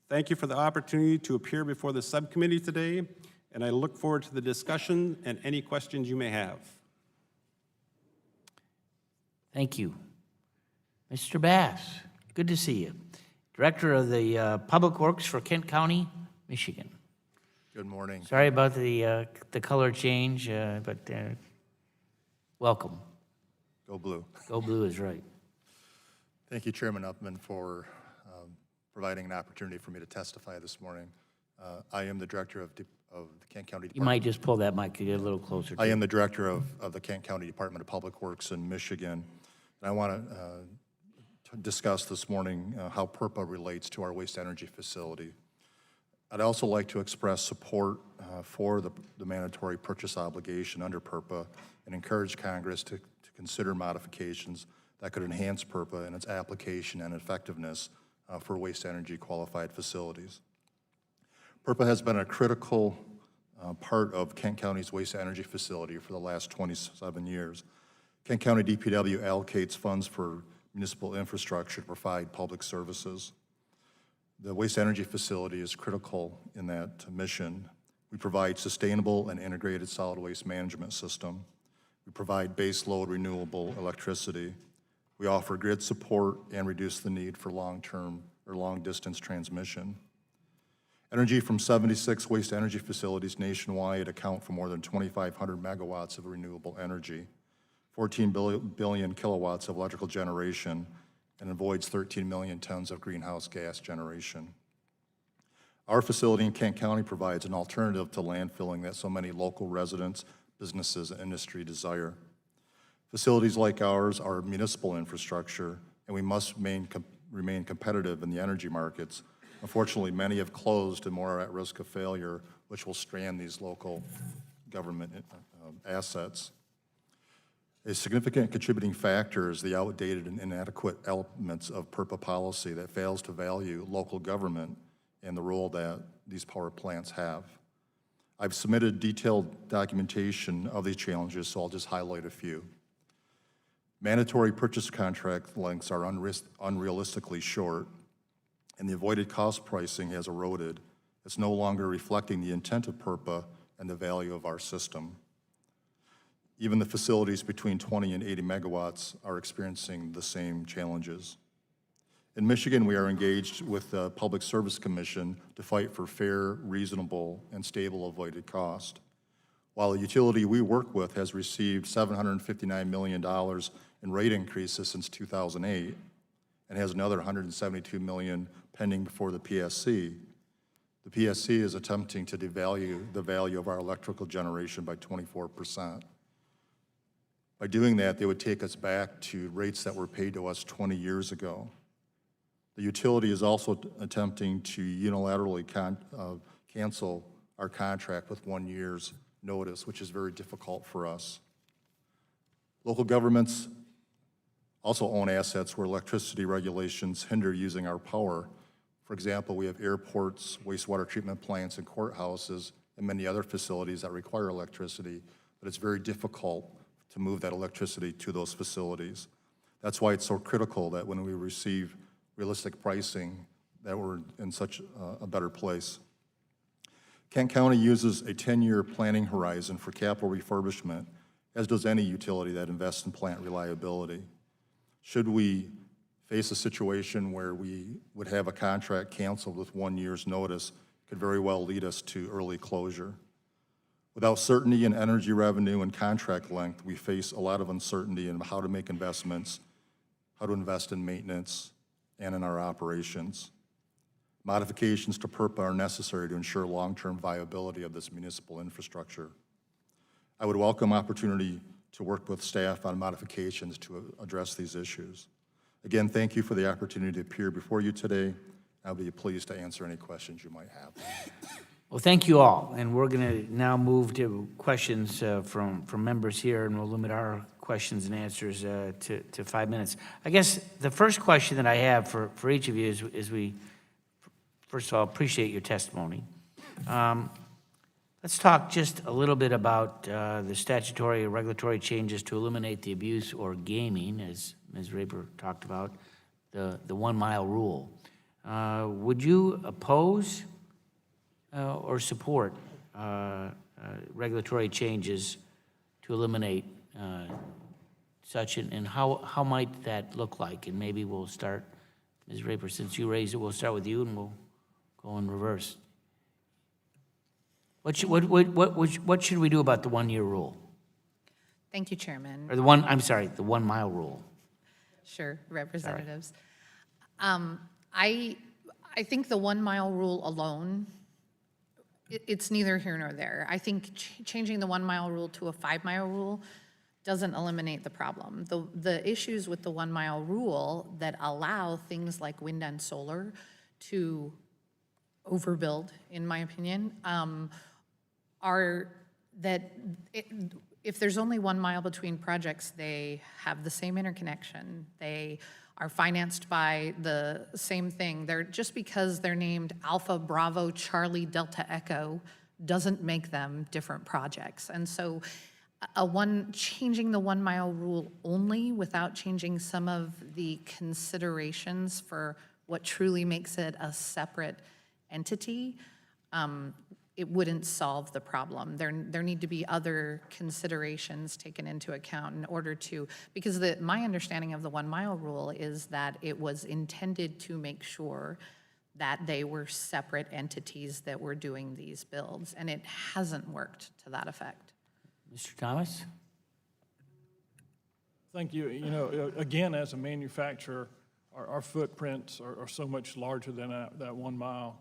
Thank you for the opportunity to appear before the subcommittee today, and I look forward to the discussion and any questions you may have. Thank you. Mr. Bass, good to see you. Director of the Public Works for Kent County, Michigan. Good morning. Sorry about the color change, but welcome. Go Blue. Go Blue is right. Thank you, Chairman Upman, for providing an opportunity for me to testify this morning. I am the director of the Kent County Department. You might just pull that mic to get a little closer. I am the director of the Kent County Department of Public Works in Michigan. And I want to discuss this morning how PURPA relates to our waste energy facility. I'd also like to express support for the mandatory purchase obligation under PURPA and encourage Congress to consider modifications that could enhance PURPA and its application and effectiveness for waste energy qualified facilities. PURPA has been a critical part of Kent County's waste energy facility for the last 27 years. Kent County DPW allocates funds for municipal infrastructure to provide public services. The waste energy facility is critical in that mission. We provide sustainable and integrated solid waste management system. We provide base load renewable electricity. We offer grid support and reduce the need for long-term or long-distance transmission. Energy from 76 waste energy facilities nationwide account for more than 2,500 megawatts of renewable energy, 14 billion kilowatts of electrical generation, and avoids 13 million tons of greenhouse gas generation. Our facility in Kent County provides an alternative to landfilling that so many local residents, businesses, and industry desire. Facilities like ours are municipal infrastructure, and we must remain competitive in the energy markets Unfortunately, many have closed and more are at risk of failure, which will strand these local government assets. A significant contributing factor is the outdated and inadequate elements of PURPA policy that fails to value local government and the role that these power plants have. I've submitted detailed documentation of these challenges, so I'll just highlight a few. Mandatory purchase contract lengths are unrealistically short, and the avoided cost pricing has eroded. It's no longer reflecting the intent of PURPA and the value of our system. Even the facilities between 20 and 80 megawatts are experiencing the same challenges. In Michigan, we are engaged with the Public Service Commission to fight for fair, reasonable, and stable avoided cost. While the utility we work with has received $759 million in rate increases since 2008 and has another $172 million pending before the PSC, the PSC is attempting to devalue the value of our electrical generation by 24%. By doing that, they would take us back to rates that were paid to us 20 years ago. The utility is also attempting to unilaterally cancel our contract with 1 year's notice, which is very difficult for us. Local governments also own assets where electricity regulations hinder using our power. For example, we have airports, wastewater treatment plants, and courthouses, and many other facilities that require electricity, but it's very difficult to move that electricity to those facilities. That's why it's so critical that when we receive realistic pricing, that we're in such a better place. Kent County uses a 10-year planning horizon for capital refurbishment, as does any utility that invests in plant reliability. Should we face a situation where we would have a contract canceled with 1 year's notice, it could very well lead us to early closure. Without certainty in energy revenue and contract length, we face a lot of uncertainty in how to make investments, how to invest in maintenance, and in our operations. Modifications to PURPA are necessary to ensure long-term viability of this municipal infrastructure. I would welcome opportunity to work with staff on modifications to address these issues. Again, thank you for the opportunity to appear before you today. I'll be pleased to answer any questions you might have. Well, thank you all, and we're going to now move to questions from members here, and we'll limit our questions and answers to 5 minutes. I guess the first question that I have for each of you is we, first of all, appreciate your testimony. Let's talk just a little bit about the statutory or regulatory changes to eliminate the abuse or gaming, as Ms. Raber talked about, the 1 mile rule. Would you oppose or support regulatory changes to eliminate such, and how might that look like? And maybe we'll start, Ms. Raber, since you raised it, we'll start with you and we'll go in reverse. What should we do about the 1 year rule? Thank you, Chairman. Or the 1 mile rule. Sure, representatives. I think the 1 mile rule alone, it's neither here nor there. I think changing the 1 mile rule to a 5 mile rule doesn't eliminate the problem. The issues with the 1 mile rule that allow things like wind and solar to overbuild, in my opinion, are that if there's only 1 mile between projects, they have the same interconnection. They are financed by the same thing. Just because they're named Alpha, Bravo, Charlie, Delta, Echo doesn't make them different projects. And so changing the 1 mile rule only without changing some of the considerations for what truly makes it a separate entity, it wouldn't solve the problem. There need to be other considerations taken into account in order to, because my understanding of the 1 mile rule is that it was intended to make sure that they were separate entities that were doing these builds, and it hasn't worked to that effect. Mr. Thomas? Thank you. You know, again, as a manufacturer, our footprints are so much larger than that 1 mile.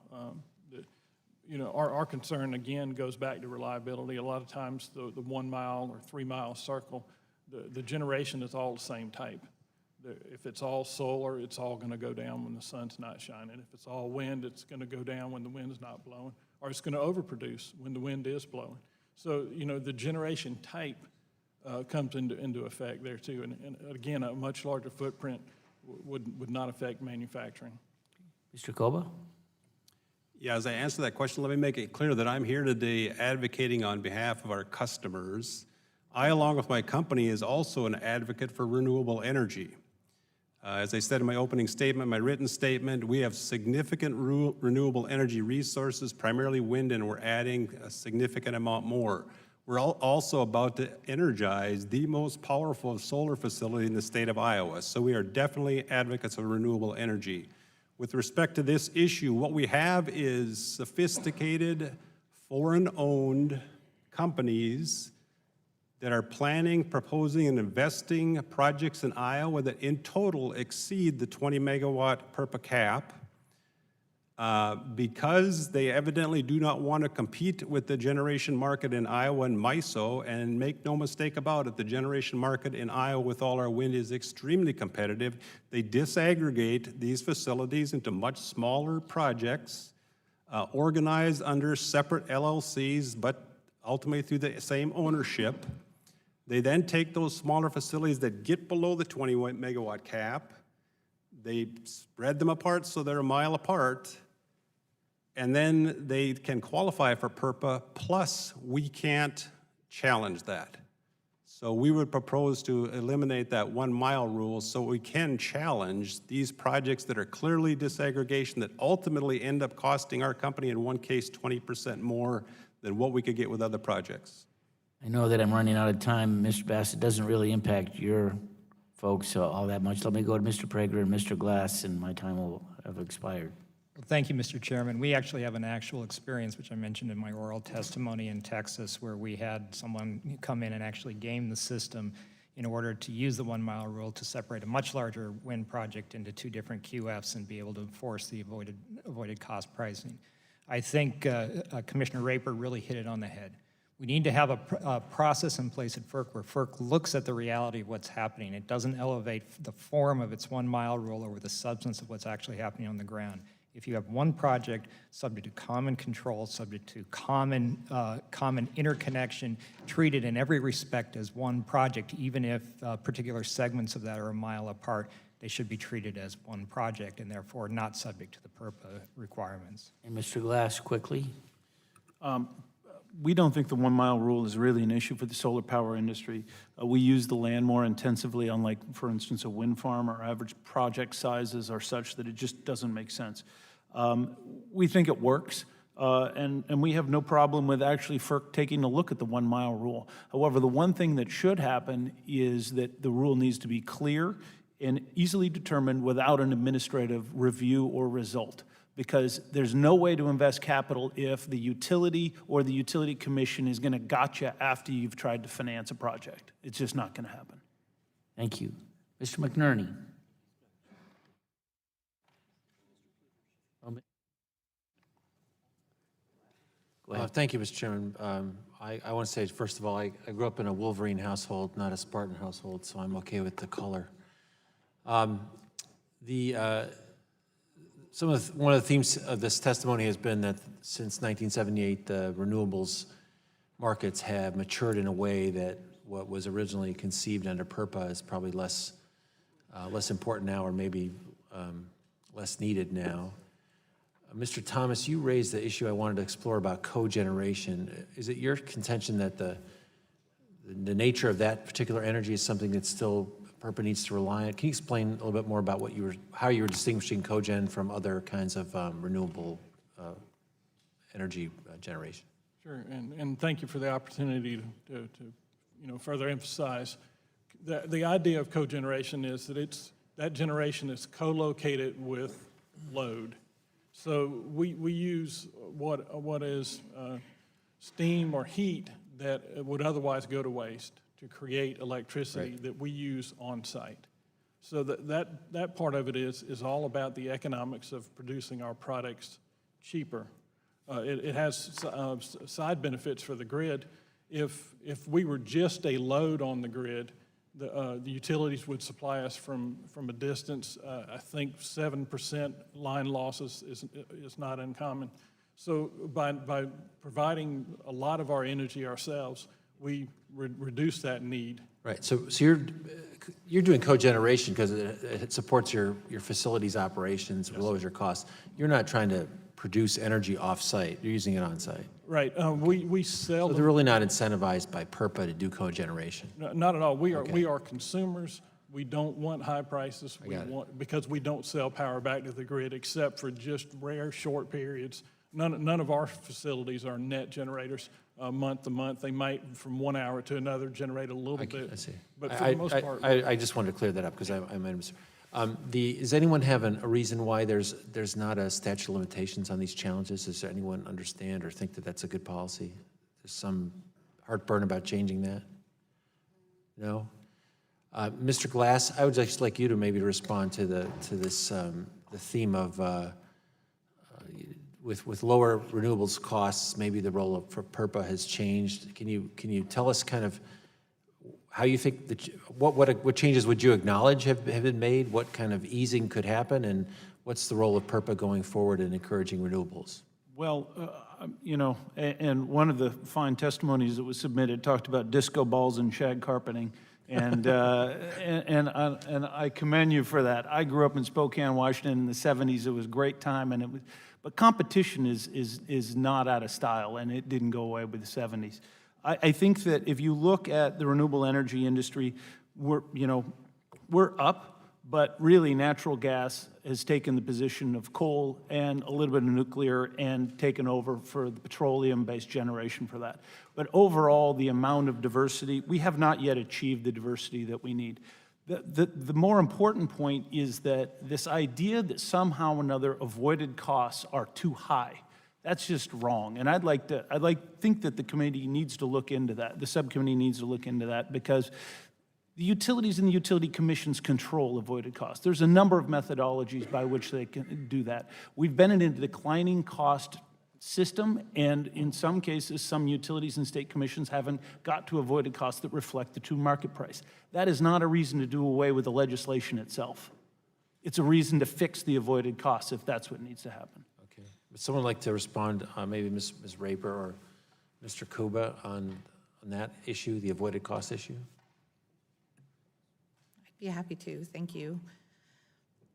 You know, our concern, again, goes back to reliability. A lot of times the 1 mile or 3 mile circle, the generation is all the same type. If it's all solar, it's all going to go down when the sun's not shining. If it's all wind, it's going to go down when the wind's not blowing, or it's going to overproduce when the wind is blowing. So, the generation type comes into effect there too. And again, a much larger footprint would not affect manufacturing. Mr. Koba? Yeah, as I answer that question, let me make it clear that I'm here today advocating on behalf of our customers. I, along with my company, is also an advocate for renewable energy. As I said in my opening statement, my written statement, we have significant renewable energy resources, primarily wind, and we're adding a significant amount more. We're also about to energize the most powerful solar facility in the state of Iowa, so we are definitely advocates of renewable energy. With respect to this issue, what we have is sophisticated, foreign-owned companies that are planning, proposing, and investing projects in Iowa that in total exceed the 20-megawatt PURPA cap. Because they evidently do not want to compete with the generation market in Iowa and MISO, and make no mistake about it, the generation market in Iowa with all our wind is extremely competitive. They disaggregate these facilities into much smaller projects, organized under separate LLCs, but ultimately through the same ownership. They then take those smaller facilities that get below the 20 megawatt cap, they spread them apart so they're a mile apart, and then they can qualify for PURPA, plus we can't challenge that. So we would propose to eliminate that 1 mile rule so we can challenge these projects that are clearly disaggregation that ultimately end up costing our company, in one case, 20% more than what we could get with other projects. I know that I'm running out of time. Mr. Bass, it doesn't really impact your folks all that much. Let me go to Mr. Prager and Mr. Glass, and my time will have expired. Thank you, Mr. Chairman. We actually have an actual experience, which I mentioned in my oral testimony in Texas, where we had someone come in and actually game the system in order to use the 1 mile rule to separate a much larger wind project into 2 different QFs and be able to enforce the avoided cost pricing. I think Commissioner Raper really hit it on the head. We need to have a process in place at FERC where FERC looks at the reality of what's happening. It doesn't elevate the form of its 1 mile rule over the substance of what's actually happening on the ground. If you have one project subject to common control, subject to common interconnection, treated in every respect as one project, even if particular segments of that are a mile apart, they should be treated as one project and therefore not subject to the PURPA requirements. And Mr. Glass, quickly. We don't think the 1 mile rule is really an issue for the solar power industry. We use the land more intensively, unlike, for instance, a wind farm. Our average project sizes are such that it just doesn't make sense. We think it works, and we have no problem with actually FERC taking a look at the 1 mile rule. However, the one thing that should happen is that the rule needs to be clear and easily determined without an administrative review or result, because there's no way to invest capital if the utility or the utility commission is going to gotcha after you've tried to finance a project. It's just not going to happen. Thank you. Mr. McNerney. Go ahead. Thank you, Mr. Chairman. I want to say, first of all, I grew up in a Wolverine household, not a Spartan household, so I'm okay with the color. One of the themes of this testimony has been that since 1978, the renewables markets have matured in a way that what was originally conceived under PURPA is probably less important now, or maybe less needed now. Mr. Thomas, you raised the issue I wanted to explore about cogeneration. Is it your contention that the nature of that particular energy is something that still PURPA needs to rely on? Can you explain a little bit more about how you were distinguishing cogen from other kinds of renewable energy generation? Sure, and thank you for the opportunity to further emphasize. The idea of cogeneration is that that generation is co-located with load. So we use what is steam or heat that would otherwise go to waste to create electricity that we use on site. So that part of it is all about the economics of producing our products cheaper. It has side benefits for the grid. If we were just a load on the grid, the utilities would supply us from a distance. I think 7% line losses is not uncommon. So by providing a lot of our energy ourselves, we reduce that need. Right, so you're doing cogeneration because it supports your facility's operations, lowers your costs. You're not trying to produce energy off-site, you're using it on-site. Right, we sell So they're really not incentivized by PURPA to do cogeneration. Not at all. We are consumers. We don't want high prices. Because we don't sell power back to the grid except for just rare short periods. None of our facilities are net generators month to month. They might, from 1 hour to another, generate a little bit. I see. But for the most part, I just wanted to clear that up because I might have does anyone have a reason why there's not a statute of limitations on these challenges? Does anyone understand or think that that's a good policy? There's some heartburn about changing that? No? Mr. Glass, I would just like you to maybe respond to this the theme of with lower renewables costs, maybe the role of PURPA has changed. Can you tell us kind of how you think what changes would you acknowledge have been made? What kind of easing could happen, and what's the role of PURPA going forward in encouraging renewables? well, you know, and one of the fine testimonies that was submitted talked about disco balls and shag carpeting. And I commend you for that. I grew up in Spokane, Washington in the 70s. It was a great time, and it was, but competition is not out of style, and it didn't go away with the 70s. I think that if you look at the renewable energy industry, we're up, but really natural gas has taken the position of coal and a little bit of nuclear and taken over for the petroleum-based generation for that. But overall, the amount of diversity, we have not yet achieved the diversity that we need. The more important point is that this idea that somehow or another avoided costs are too high, that's just wrong. And I'd think that the committee needs to look into that. The subcommittee needs to look into that, because the utilities and the utility commissions control avoided costs. There's a number of methodologies by which they can do that. We've been in a declining cost system, and in some cases, some utilities and state commissions haven't got to avoided costs that reflect the true market price. That is not a reason to do away with the legislation itself. It's a reason to fix the avoided costs if that's what needs to happen. Okay. Would someone like to respond, maybe Ms. Raper or Mr. Koba, on that issue, the avoided cost issue? I'd be happy to, thank you.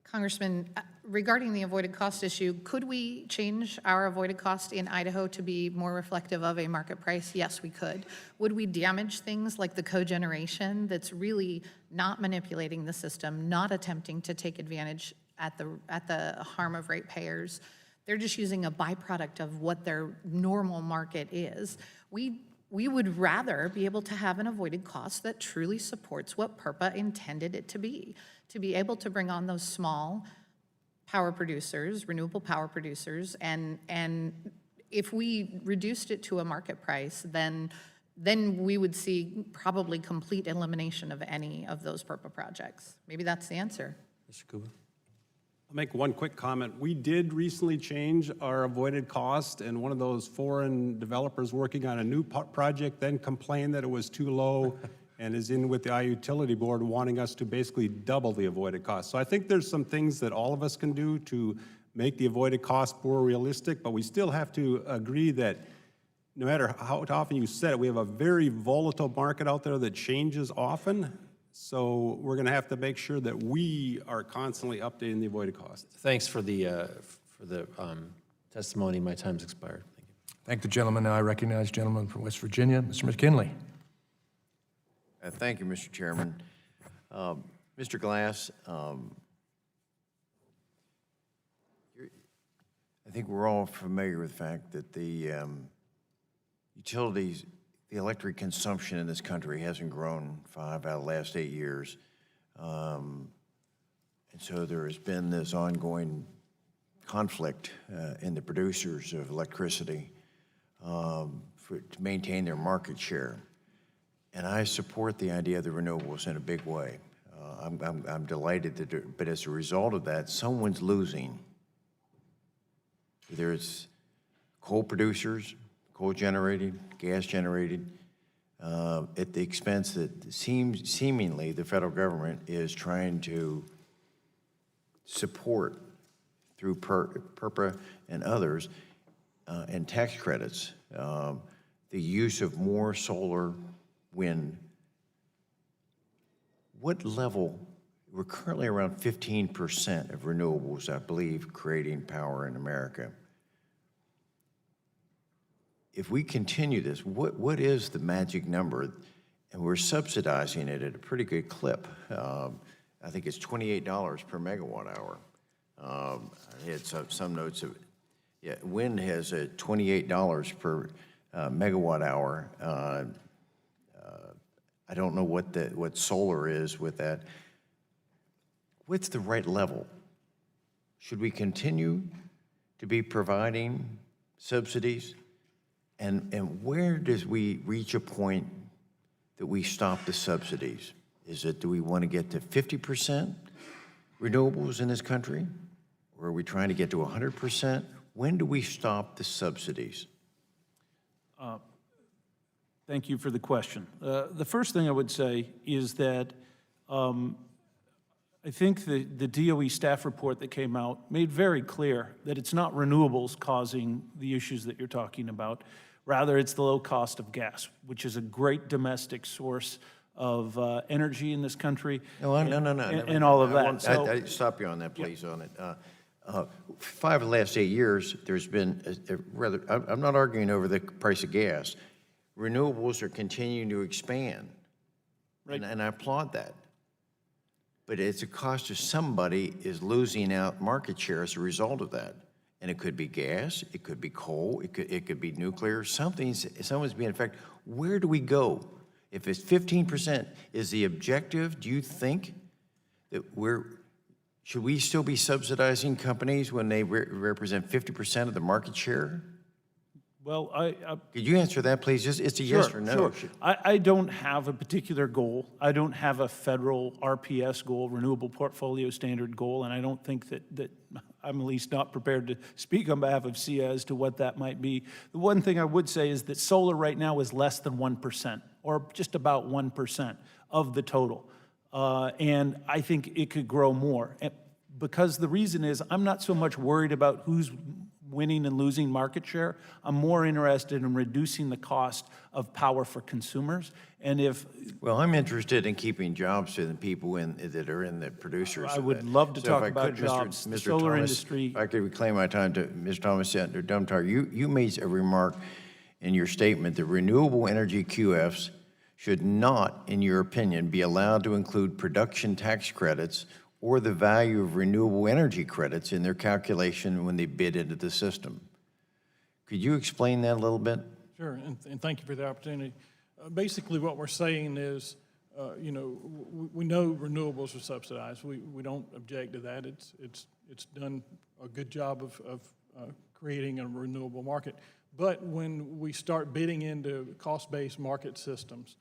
Congressman, regarding the avoided cost issue, could we change our avoided cost in Idaho to be more reflective of a market price? Yes, we could. Would we damage things like the cogeneration that's really not manipulating the system, not attempting to take advantage at the harm of ratepayers? They're just using a byproduct of what their normal market is. We would rather be able to have an avoided cost that truly supports what PURPA intended it to be able to bring on those small power producers, renewable power producers, and if we reduced it to a market price, then we would see probably complete elimination of any of those PURPA projects. Maybe that's the answer. Mr. Koba? I'll make one quick comment. We did recently change our avoided cost, and one of those foreign developers working on a new project then complained that it was too low and is in with the iUtility Board wanting us to basically double the avoided cost. So I think there's some things that all of us can do to make the avoided cost more realistic, but we still have to agree that no matter how often you set it, we have a very volatile market out there that changes often. So we're going to have to make sure that we are constantly updating the avoided cost. Thanks for the testimony. My time's expired. Thank you. Thank the gentleman. Now I recognize the gentleman from West Virginia, Mr. McKinley. Thank you, Mr. Chairman. Mr. Glass, I think we're all familiar with the fact that the utilities, the electric consumption in this country hasn't grown 5 out of the last 8 years. And so there has been this ongoing conflict in the producers of electricity to maintain their market share. And I support the idea of the renewables in a big way. I'm delighted to do it, but as a result of that, someone's losing. Either it's coal producers, coal generated, gas generated. at the expense that seemingly the federal government is trying to support through PURPA and others, and tax credits, the use of more solar, wind. What level, we're currently around 15% of renewables, I believe, creating power in America. If we continue this, what is the magic number? And we're subsidizing it at a pretty good clip. I think it's $28 per megawatt hour. I had some notes of, yeah, wind has a $28 per megawatt hour. I don't know what solar is with that. What's the right level? Should we continue to be providing subsidies? And where does we reach a point that we stop the subsidies? Do we want to get to 50% renewables in this country? Or are we trying to get to 100%? When do we stop the subsidies? Thank you for the question. The first thing I would say is that I think the DOE staff report that came out made very clear that it's not renewables causing the issues that you're talking about. Rather, it's the low cost of gas, which is a great domestic source of energy in this country. No, and all of that. I stop you on that, please, on it. 5 of the last 8 years, there's been I'm not arguing over the price of gas. Renewables are continuing to expand, Right. and I applaud that. But it's a cost of somebody is losing out market share as a result of that. And it could be gas, it could be coal, it could be nuclear, someone's being affected. Where do we go? If it's 15% is the objective, do you think that should we still be subsidizing companies when they represent 50% of the market share? Well, Could you answer that, please? It's a yes or no. Sure. I don't have a particular goal. I don't have a federal RPS goal, Renewable Portfolio Standard goal, and I don't think that I'm at least not prepared to speak on behalf of SEIA as to what that might be. The one thing I would say is that solar right now is less than 1%, or just about 1% of the total. And I think it could grow more. Because the reason is I'm not so much worried about who's winning and losing market share. I'm more interested in reducing the cost of power for consumers. And well, I'm interested in keeping jobs to the people that are in the producers. I would love to talk about jobs, the solar industry. If I could reclaim my time to Mr. Thomas Senator Dumtar, you made a remark in your statement that renewable energy QFs should not, in your opinion, be allowed to include production tax credits or the value of renewable energy credits in their calculation when they bid into the system. Could you explain that a little bit? Sure, and thank you for the opportunity. Basically, what we're saying is, we know renewables are subsidized. We don't object to that. It's done a good job of creating a renewable market. But when we start bidding into cost-based market systems,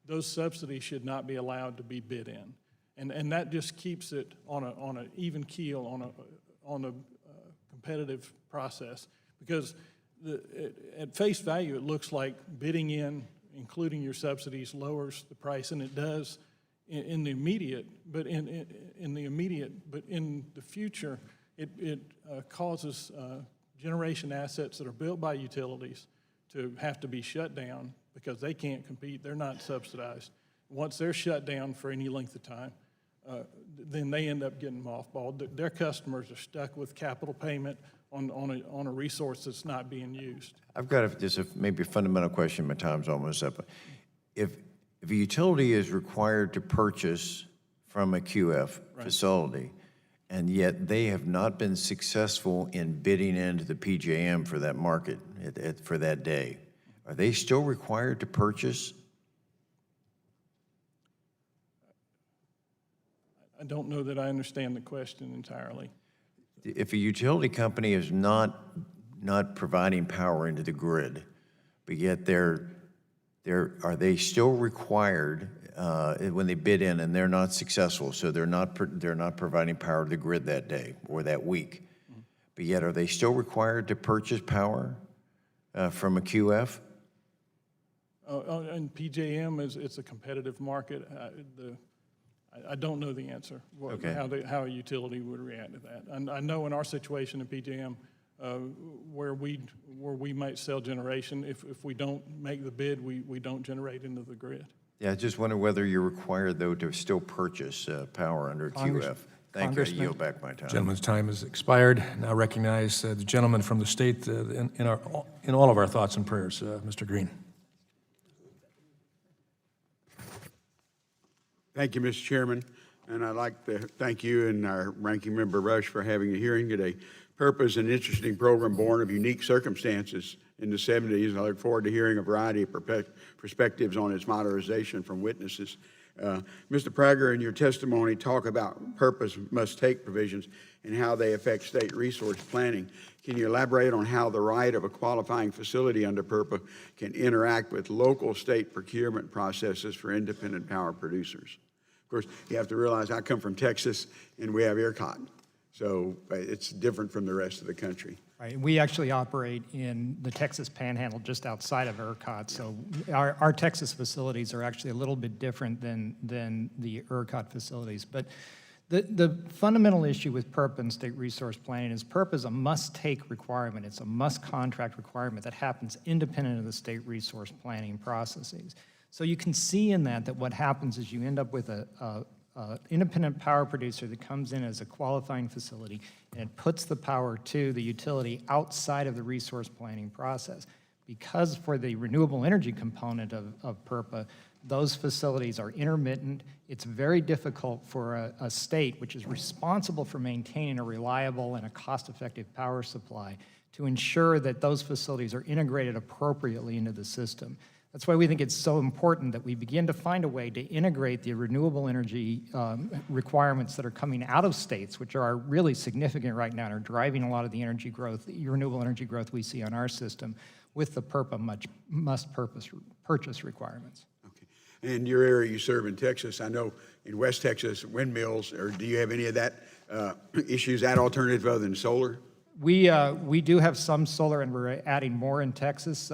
those subsidies should not be allowed to be bid in. And that just keeps it on an even keel, on a competitive process. Because at face value, it looks like bidding in, including your subsidies, lowers the price, and it does in the immediate. But in the future, it causes generation assets that are built by utilities to have to be shut down because they can't compete. They're not subsidized. Once they're shut down for any length of time, then they end up getting mothballed. Their customers are stuck with capital payment on a resource that's not being used. I've got maybe a fundamental question. My time's almost up. If a utility is required to purchase from a QF facility, and yet they have not been successful in bidding into the PJM for that market for that day, are they still required to purchase? I don't know that I understand the question entirely. If a utility company is not providing power into the grid, but yet are they still required when they bid in and they're not successful, so they're not providing power to the grid that day or that week, but yet are they still required to purchase power from a QF? And PJM it's a competitive market. I don't know the answer, how a utility would react to that. And I know in our situation in PJM, where we might sell generation, if we don't make the bid, we don't generate into the grid. Yeah, I just wonder whether you're required, though, to still purchase power under QF. Thank you. I yield back my time. Gentleman's time has expired. Now recognize the gentleman from the state in all of our thoughts and prayers, Mr. Green. Thank you, Mr. Chairman, and I'd like to thank you and our ranking member Rush for having a hearing today. PURPA is an interesting program born of unique circumstances in the 70s, and I look forward to hearing a variety of perspectives on its modernization from witnesses. Mr. Prager, in your testimony, talk about PURPA's must-take provisions and how they affect state resource planning. Can you elaborate on how the right of a qualifying facility under PURPA can interact with local state procurement processes for independent power producers? Of course, you have to realize I come from Texas, and we have ERCOT, so it's different from the rest of the country. Right. We actually operate in the Texas Panhandle just outside of ERCOT, so our Texas facilities are actually a little bit different than the ERCOT facilities. But the fundamental issue with PURPA and state resource planning is PURPA is a must-take requirement. It's a must-contract requirement that happens independent of the state resource planning processes. So you can see in that what happens is you end up with a independent power producer that comes in as a qualifying facility, and it puts the power to the utility outside of the resource planning process. Because for the renewable energy component of PURPA, those facilities are intermittent. It's very difficult for a state which is responsible for maintaining a reliable and a cost-effective power supply to ensure that those facilities are integrated appropriately into the system. That's why we think it's so important that we begin to find a way to integrate the renewable energy requirements that are coming out of states, which are really significant right now and are driving a lot of the energy growth, the renewable energy growth we see on our system, with the PURPA must-purchase requirements. Okay. In your area you serve in Texas, I know in West Texas, windmills, or do you have any of that issues, that alternative other than solar? We do have some solar, and we're adding more in Texas.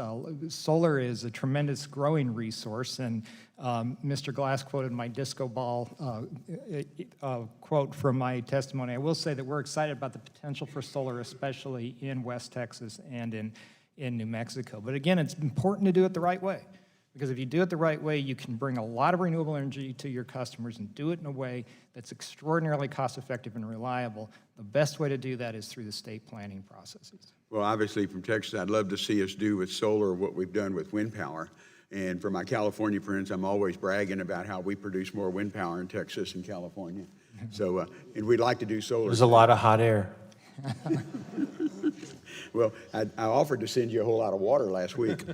Solar is a tremendous growing resource, and Mr. Glass quoted my disco ball quote from my testimony. I will say that we're excited about the potential for solar, especially in West Texas and in New Mexico. But again, it's important to do it the right way, because if you do it the right way, you can bring a lot of renewable energy to your customers and do it in a way that's extraordinarily cost-effective and reliable. The best way to do that is through the state planning processes. Well, obviously from Texas, I'd love to see us do with solar what we've done with wind power. And for my California friends, I'm always bragging about how we produce more wind power in Texas and California. So, and we'd like to do solar. There's a lot of hot air. Well, I offered to send you a whole lot of water last week.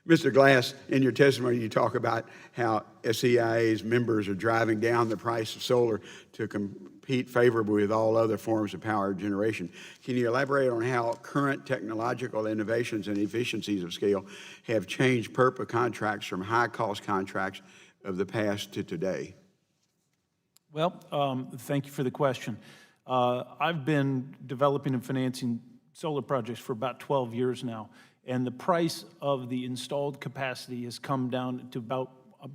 Mr. Glass, in your testimony, you talk about how SEIA's members are driving down the price of solar to compete favorably with all other forms of power generation. Can you elaborate on how current technological innovations and efficiencies of scale have changed PURPA contracts from high-cost contracts of the past to today? Well, thank you for the question. I've been developing and financing solar projects for about 12 years now, and the price of the installed capacity has come down to about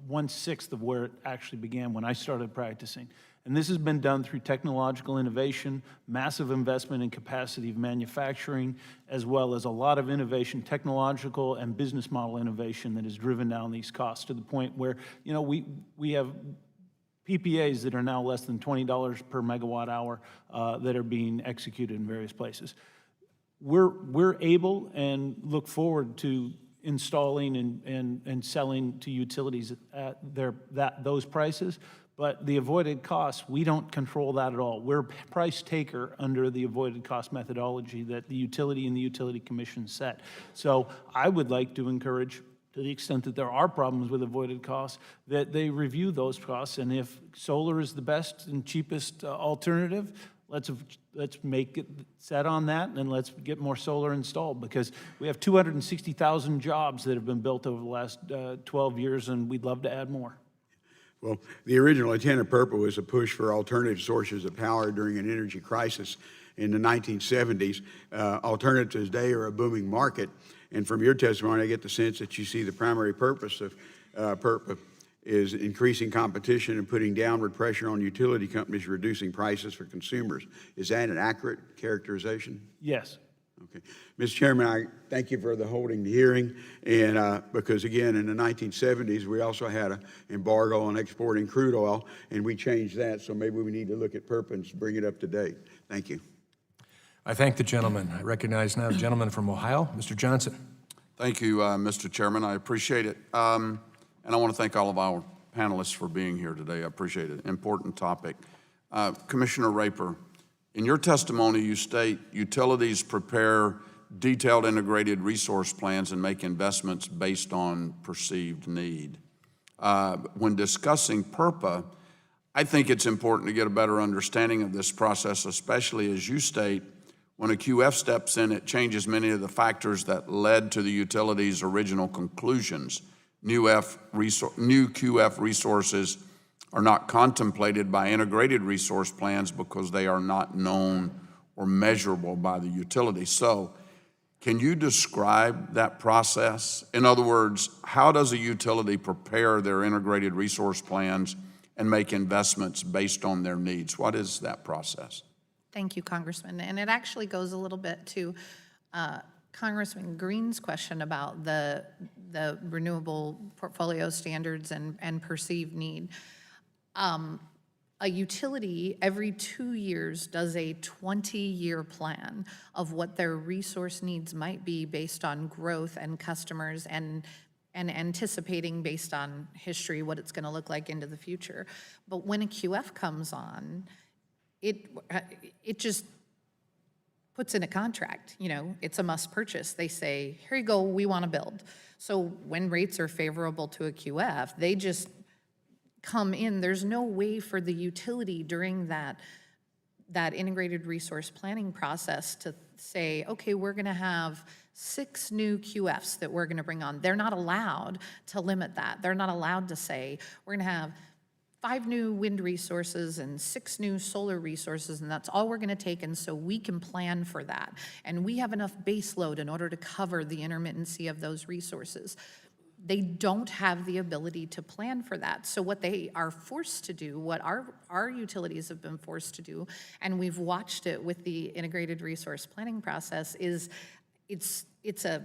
1/6 of where it actually began when I started practicing. And this has been done through technological innovation, massive investment in capacity of manufacturing, as well as a lot of innovation, technological and business model innovation that has driven down these costs to the point where, you know, we have PPAs that are now less than $20 per megawatt hour that are being executed in various places. We're able and look forward to installing and selling to utilities at those prices, but the avoided costs, we don't control that at all. We're price taker under the avoided cost methodology that the utility and the Utility Commission set. So I would like to encourage, to the extent that there are problems with avoided costs, that they review those costs, and if solar is the best and cheapest alternative, let's make it set on that, and let's get more solar installed, because we have 260,000 jobs that have been built over the last 12 years, and we'd love to add more. Well, the original intent of PURPA was a push for alternative sources of power during an energy crisis. in the 1970s. Alternatives today are a booming market. And from your testimony, I get the sense that you see the primary purpose of PURPA is increasing competition and putting downward pressure on utility companies, reducing prices for consumers. Is that an accurate characterization? Yes. Okay. Mr. Chairman, I thank you for holding the hearing, and because again, in the 1970s, we also had an embargo on exporting crude oil, and we changed that, so maybe we need to look at PURPA and bring it up to date. Thank you. I thank the gentleman. I recognize now the gentleman from Ohio, Mr. Johnson. Thank you, Mr. Chairman. I appreciate it. And I want to thank all of our panelists for being here today. I appreciate it. Important topic. Commissioner Raper, in your testimony, you state utilities prepare detailed integrated resource plans and make investments based on perceived need. When discussing PURPA, I think it's important to get a better understanding of this process, especially as you state, when a QF steps in, it changes many of the factors that led to the utility's original conclusions. New QF resources are not contemplated by integrated resource plans because they are not known or measurable by the utility. So, can you describe that process? In other words, how does a utility prepare their integrated resource plans and make investments based on their needs? What is that process? Thank you, Congressman. And it actually goes a little bit to Congressman Green's question about the renewable portfolio standards and perceived need. A utility every 2 years does a 20-year plan of what their resource needs might be based on growth and customers and anticipating based on history what it's going to look like into the future. But when a QF comes on, it just puts in a contract, you know, it's a must purchase. They say, here you go, we want to build. So when rates are favorable to a QF, they just come in. There's no way for the utility during that integrated resource planning process to say, okay, we're going to have 6 new QFs that we're going to bring on. They're not allowed to limit that. They're not allowed to say, we're going to have 5 new wind resources and 6 new solar resources, and that's all we're going to take, and so we can plan for that. And we have enough base load in order to cover the intermittency of those resources. They don't have the ability to plan for that. So what they are forced to do, what our utilities have been forced to do, and we've watched it with the integrated resource planning process, is it's a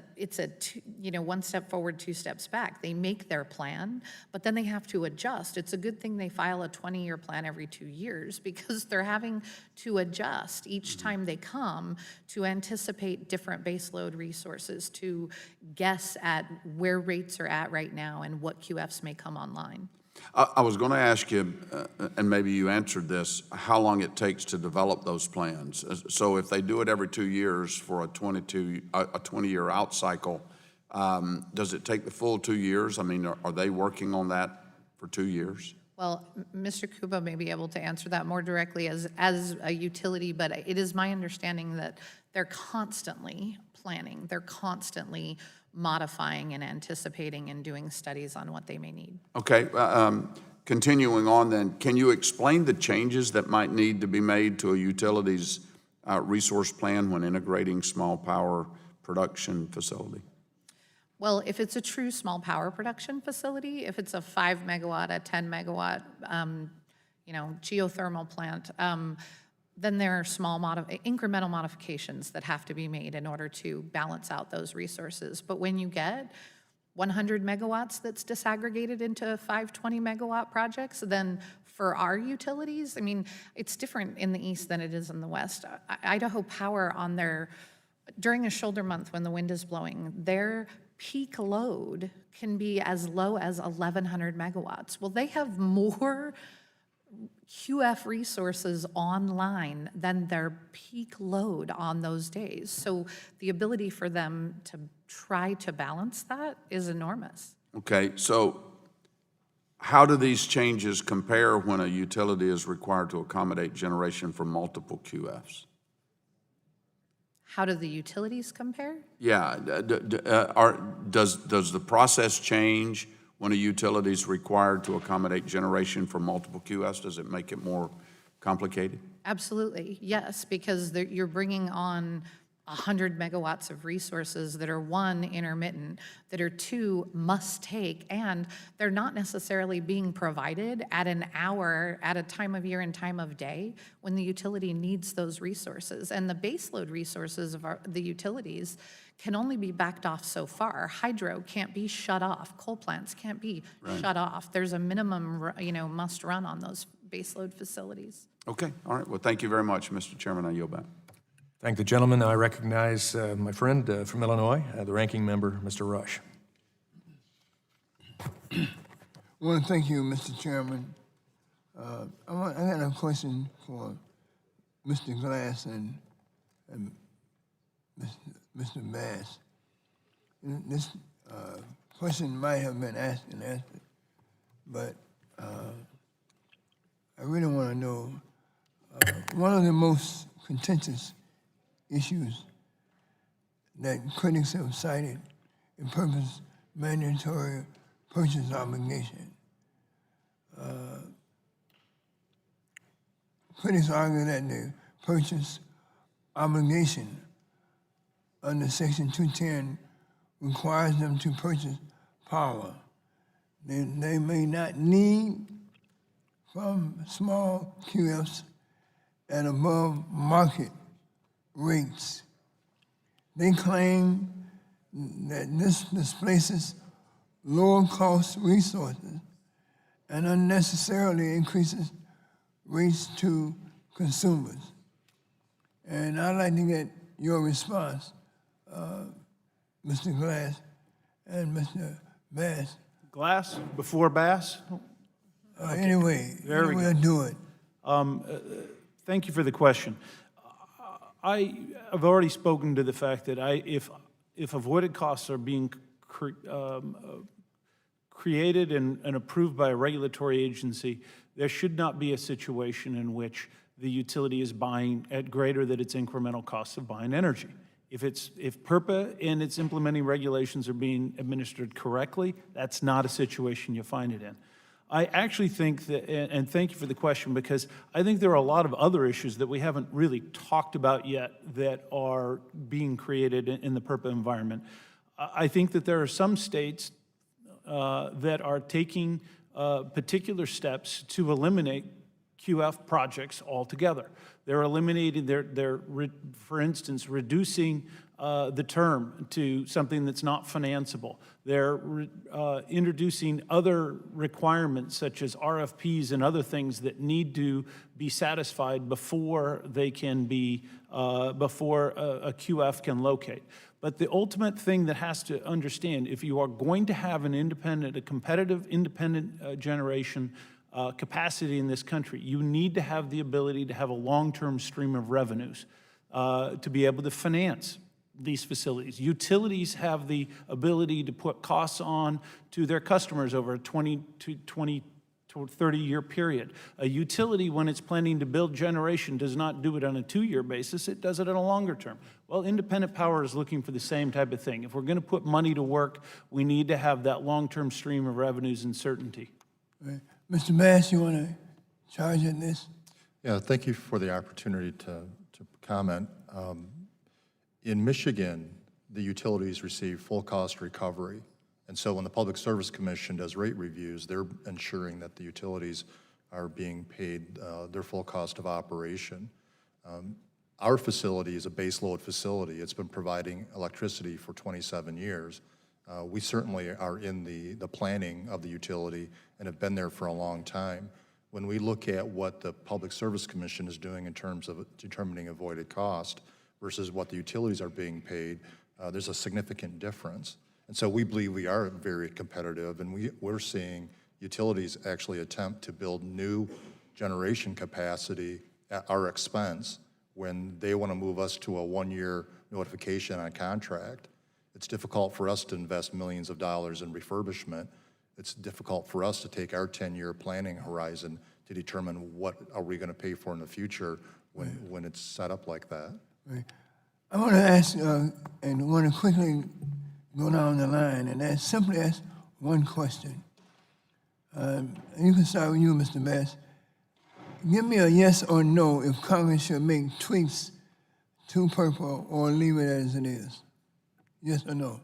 you know, 1 step forward, 2 steps back. They make their plan, but then they have to adjust. It's a good thing they file a 20-year plan every 2 years because they're having to adjust each time they come to anticipate different baseload resources, to guess at where rates are at right now and what QFs may come online. I was going to ask you, and maybe you answered this, how long it takes to develop those plans. So if they do it every 2 years for a 20-year out cycle, does it take the full 2 years? I mean, are they working on that for 2 years? Well, Mr. Koba may be able to answer that more directly as a utility, but it is my understanding that they're constantly planning. They're constantly modifying and anticipating and doing studies on what they may need. Okay, continuing on then, can you explain the changes that might need to be made to a utility's resource plan when integrating small power production facility? Well, if it's a true small power production facility, if it's a 5 megawatt, a 10 megawatt, you know, geothermal plant, then there are small incremental modifications that have to be made in order to balance out those resources. But when you get 100 megawatts that's disaggregated into 520 megawatt projects, then for our utilities, I mean, it's different in the east than it is in the west. Idaho Power during a shoulder month when the wind is blowing, their peak load can be as low as 1,100 megawatts. Well, they have more QF resources online than their peak load on those days. So the ability for them to try to balance that is enormous. Okay, so how do these changes compare when a utility is required to accommodate generation from multiple QFs? How do the utilities compare? Yeah, does the process change when a utility is required to accommodate generation from multiple QFs? Does it make it more complicated? Absolutely, yes, because you're bringing on 100 megawatts of resources that are, one, intermittent, that are, two, must take, and they're not necessarily being provided at an hour, at a time of year and time of day when the utility needs those resources. And the baseload resources of the utilities can only be backed off so far. Hydro can't be shut off. Coal plants can't be shut off. There's a minimum, must run on those baseload facilities. Okay, all right. Well, thank you very much, Mr. Chairman. I yield back. Thank the gentleman. I recognize my friend from Illinois, the ranking member, Mr. Rush. I want to thank you, Mr. Chairman. I got a question for Mr. Glass and Mr. Bass. This question might have been asked and answered, but I really want to know, one of the most contentious issues that critics have cited in PURPA's mandatory purchase obligation. Critics argue that the purchase obligation under Section 210 requires them to purchase power they may not need from small QFs at above market rates. They claim that this displaces lower cost resources and unnecessarily increases rates to consumers. And I'd like to get your response, Mr. Glass and Mr. Bass. Glass before Bass? Anyway, we'll do it. Thank you for the question. I have already spoken to the fact that if avoided costs are being created and approved by a regulatory agency, there should not be a situation in which the utility is buying at greater than its incremental cost of buying energy. If PURPA and its implementing regulations are being administered correctly, that's not a situation you find it in. I actually think that, and thank you for the question, because I think there are a lot of other issues that we haven't really talked about yet that are being created in the PURPA environment. I think that there are some states that are taking particular steps to eliminate QF projects altogether. They're eliminating, for instance, reducing the term to something that's not financeable. They're introducing other requirements such as RFPs and other things that need to be satisfied before they can be, before a QF can locate. But the ultimate thing that has to understand, if you are going to have an independent, a competitive independent generation capacity in this country, you need to have the ability to have a long-term stream of revenues to be able to finance these facilities. Utilities have the ability to put costs on to their customers over a 20 to 30-year period. A utility, when it's planning to build generation, does not do it on a 2-year basis, it does it on a longer term. Well, independent power is looking for the same type of thing. If we're going to put money to work, we need to have that long-term stream of revenues and certainty. Right. Mr. Bass, you want to charge in this? Yeah, thank you for the opportunity to comment. In Michigan, the utilities receive full cost recovery. And so when the Public Service Commission does rate reviews, they're ensuring that the utilities are being paid their full cost of operation. Our facility is a base load facility. It's been providing electricity for 27 years. We certainly are in the planning of the utility and have been there for a long time. When we look at what the Public Service Commission is doing in terms of determining avoided cost versus what the utilities are being paid, there's a significant difference. And so we believe we are very competitive, and we're seeing utilities actually attempt to build new generation capacity at our expense when they want to move us to a 1-year notification on contract. It's difficult for us to invest millions of dollars in refurbishment. It's difficult for us to take our 10-year planning horizon to determine what are we going to pay for in the future when it's set up like that. Right. I want to ask, and want to quickly go down the line, and simply ask one question. You can start with you, Mr. Bass. give me a yes or no if Congress should make tweaks to PURPA or leave it as it is. Yes or no?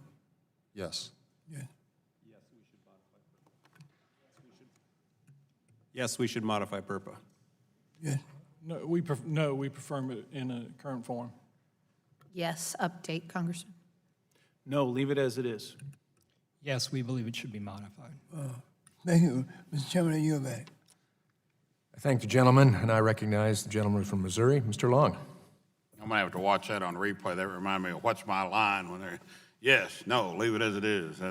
Yes. Yes. Yes, we should modify PURPA. Yes. No, we prefer it in a current form. Yes, update, Congressman. No, leave it as it is. Yes, we believe it should be modified. Thank you. Mr. Chairman, I yield back. I thank the gentleman, and I recognize the gentleman from Missouri, Mr. Long. I'm gonna have to watch that on replay. That remind me of what's my line when they're, yes, no, leave it as it is.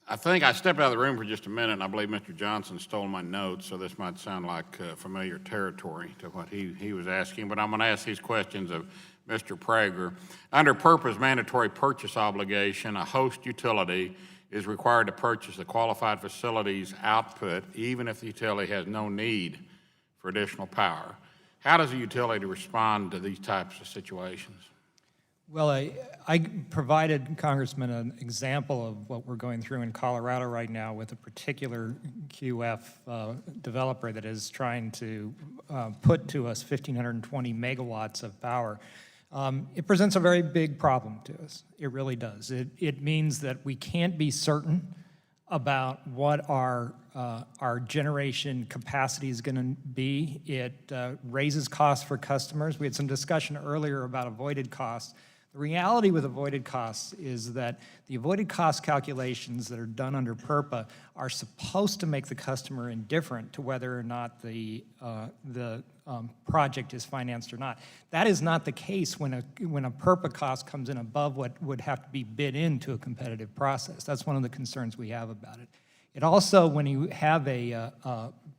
I think I stepped out of the room for just a minute, and I believe Mr. Johnson stole my notes, so this might sound like familiar territory to what he was asking, but I'm gonna ask these questions of Mr. Prager. Under PURPA's mandatory purchase obligation, a host utility is required to purchase the qualified facility's output, even if the utility has no need for additional power. How does a utility respond to these types of situations? Well, I provided Congressman an example of what we're going through in Colorado right now with a particular QF developer that is trying to put to us 1,520 megawatts of power. It presents a very big problem to us. It really does. It means that we can't be certain about what our generation capacity is going to be. It raises costs for customers. We had some discussion earlier about avoided costs. The reality with avoided costs is that the avoided cost calculations that are done under PURPA are supposed to make the customer indifferent to whether or not the project is financed or not. That is not the case when a PURPA cost comes in above what would have to be bid into a competitive process. That's one of the concerns we have about it. It also, when you have a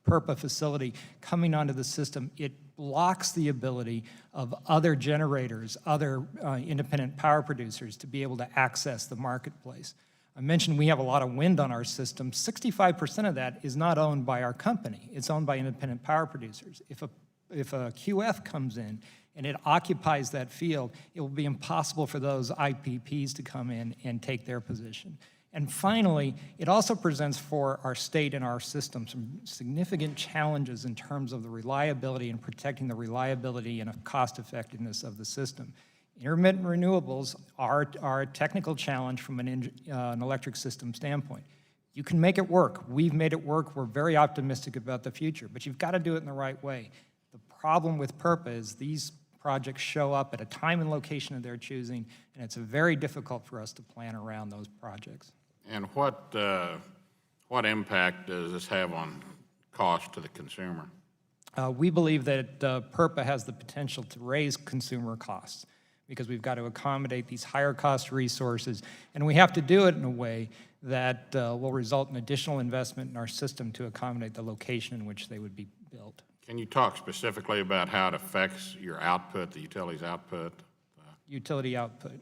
PURPA facility coming onto the system, it blocks the ability of other generators, other independent power producers to be able to access the marketplace. I mentioned we have a lot of wind on our system. 65% of that is not owned by our company. It's owned by independent power producers. If a QF comes in and it occupies that field, it will be impossible for those IPPs to come in and take their position. And finally, it also presents for our state and our system some significant challenges in terms of the reliability and protecting the reliability and cost effectiveness of the system. Intermittent renewables are a technical challenge from an electric system standpoint. You can make it work. We've made it work. We're very optimistic about the future, but you've got to do it in the right way. The problem with PURPA is these projects show up at a time and location of their choosing, and it's very difficult for us to plan around those projects. And what impact does this have on cost to the consumer? We believe that PURPA has the potential to raise consumer costs because we've got to accommodate these higher cost resources, and we have to do it in a way that will result in additional investment in our system to accommodate the location in which they would be built. Can you talk specifically about how it affects your output, the utility's output? Utility output.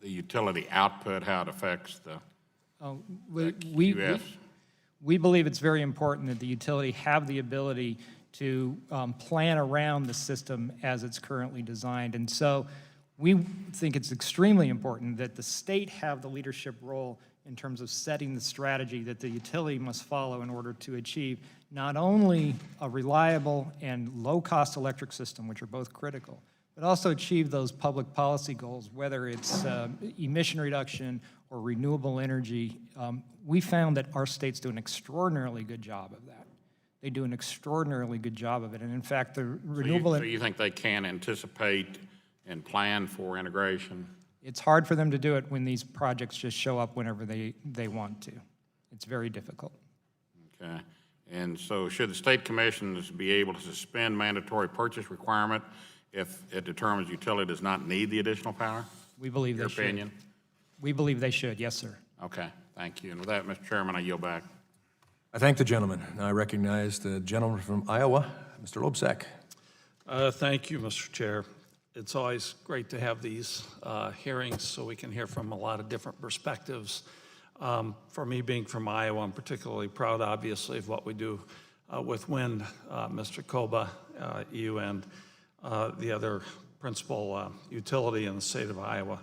The utility output, how it affects the QFs? We believe it's very important that the utility have the ability to plan around the system as it's currently designed. And so we think it's extremely important that the state have the leadership role in terms of setting the strategy that the utility must follow in order to achieve not only a reliable and low-cost electric system, which are both critical, but also achieve those public policy goals, whether it's emission reduction or renewable energy. We found that our states do an extraordinarily good job of that. They do an extraordinarily good job of it. And in fact, the renewable... So you think they can anticipate and plan for integration? It's hard for them to do it when these projects just show up whenever they want to. It's very difficult. Okay. And so should the state commissions be able to suspend mandatory purchase requirement if it determines utility does not need the additional power? We believe they should. Your opinion? We believe they should, yes, sir. Okay, thank you. And with that, Mr. Chairman, I yield back. I thank the gentleman. I recognize the gentleman from Iowa, Mr. Lobsack. Thank you, Mr. Chair. It's always great to have these hearings so we can hear from a lot of different perspectives. For me, being from Iowa, I'm particularly proud, obviously, of what we do with wind. Mr. Koba, you and the other principal utility in the state of Iowa.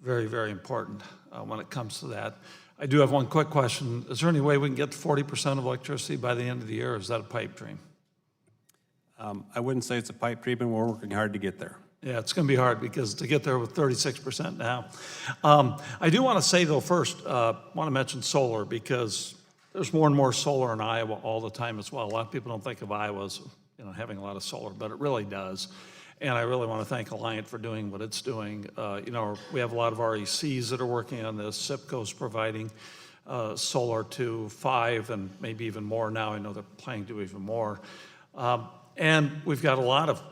Very, very important when it comes to that. I do have one quick question. Is there any way we can get to 40% of electricity by the end of the year, or is that a pipe dream? I wouldn't say it's a pipe dream, and we're working hard to get there. Yeah, it's going to be hard because to get there with 36% now. I do want to say, though, first, want to mention solar because there's more and more solar in Iowa all the time as well. A lot of people don't think of Iowa as having a lot of solar, but it really does. And I really want to thank Alliant for doing what it's doing. We have a lot of RECs that are working on this. SIPCO's providing solar to 5 and maybe even more now. I know they're planning to do even more. And we've got a lot of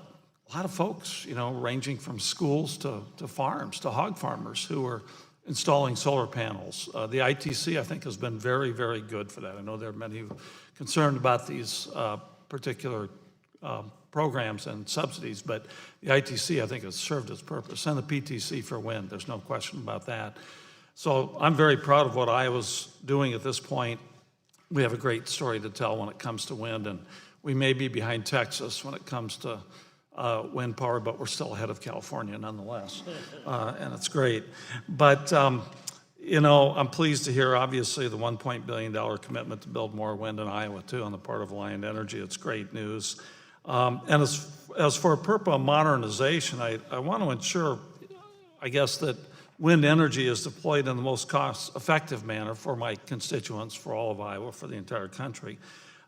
folks, ranging from schools to farms, to hog farmers who are installing solar panels. The ITC, I think, has been very, very good for that. I know there are many concerned about these particular programs and subsidies, but the ITC, I think, has served its purpose, and the PTC for wind. There's no question about that. So I'm very proud of what Iowa's doing at this point. We have a great story to tell when it comes to wind, and we may be behind Texas when it comes to wind power, but we're still ahead of California nonetheless, and it's great. But, I'm pleased to hear, obviously, the $1 billion commitment to build more wind in Iowa, too, on the part of Alliant Energy. It's great news. And as for PURPA modernization, I want to ensure, I guess, that wind energy is deployed in the most cost-effective manner for my constituents, for all of Iowa, for the entire country,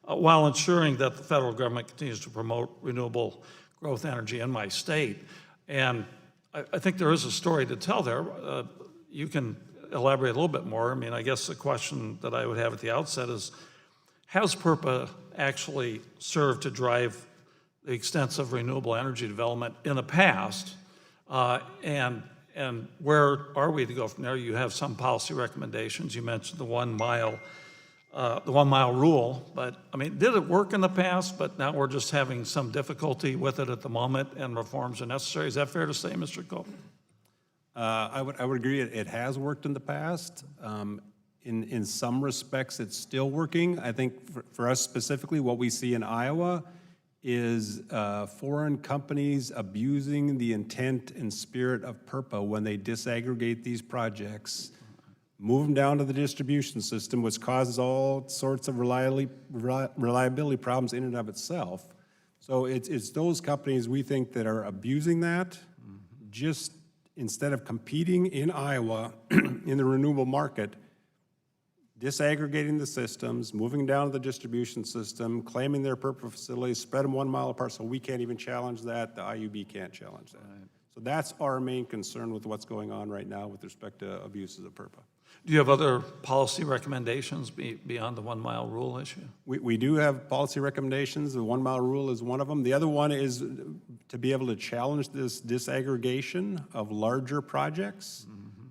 while ensuring that the federal government continues to promote renewable growth energy in my state. And I think there is a story to tell there. You can elaborate a little bit more. I mean, I guess the question that I would have at the outset is, has PURPA actually served to drive the extensive renewable energy development in the past? And where are we to go from there? You have some policy recommendations. You mentioned the 1 mile rule, but I mean, did it work in the past, but now we're just having some difficulty with it at the moment and reforms are necessary? Is that fair to say, Mr. Koba? I would agree it has worked in the past. In some respects, it's still working. I think for us specifically, what we see in Iowa is foreign companies abusing the intent and spirit of PURPA when they disaggregate these projects, move them down to the distribution system, which causes all sorts of reliability problems in and of itself. So it's those companies we think that are abusing that, just instead of competing in Iowa in the renewable market, disaggregating the systems, moving down to the distribution system, claiming their PURPA facilities, spread them 1 mile apart so we can't even challenge that, the IUB can't challenge that. Right. So that's our main concern with what's going on right now with respect to abuses of PURPA. Do you have other policy recommendations beyond the 1 mile rule issue? We do have policy recommendations. The 1 mile rule is one of them. The other one is to be able to challenge this disaggregation of larger projects.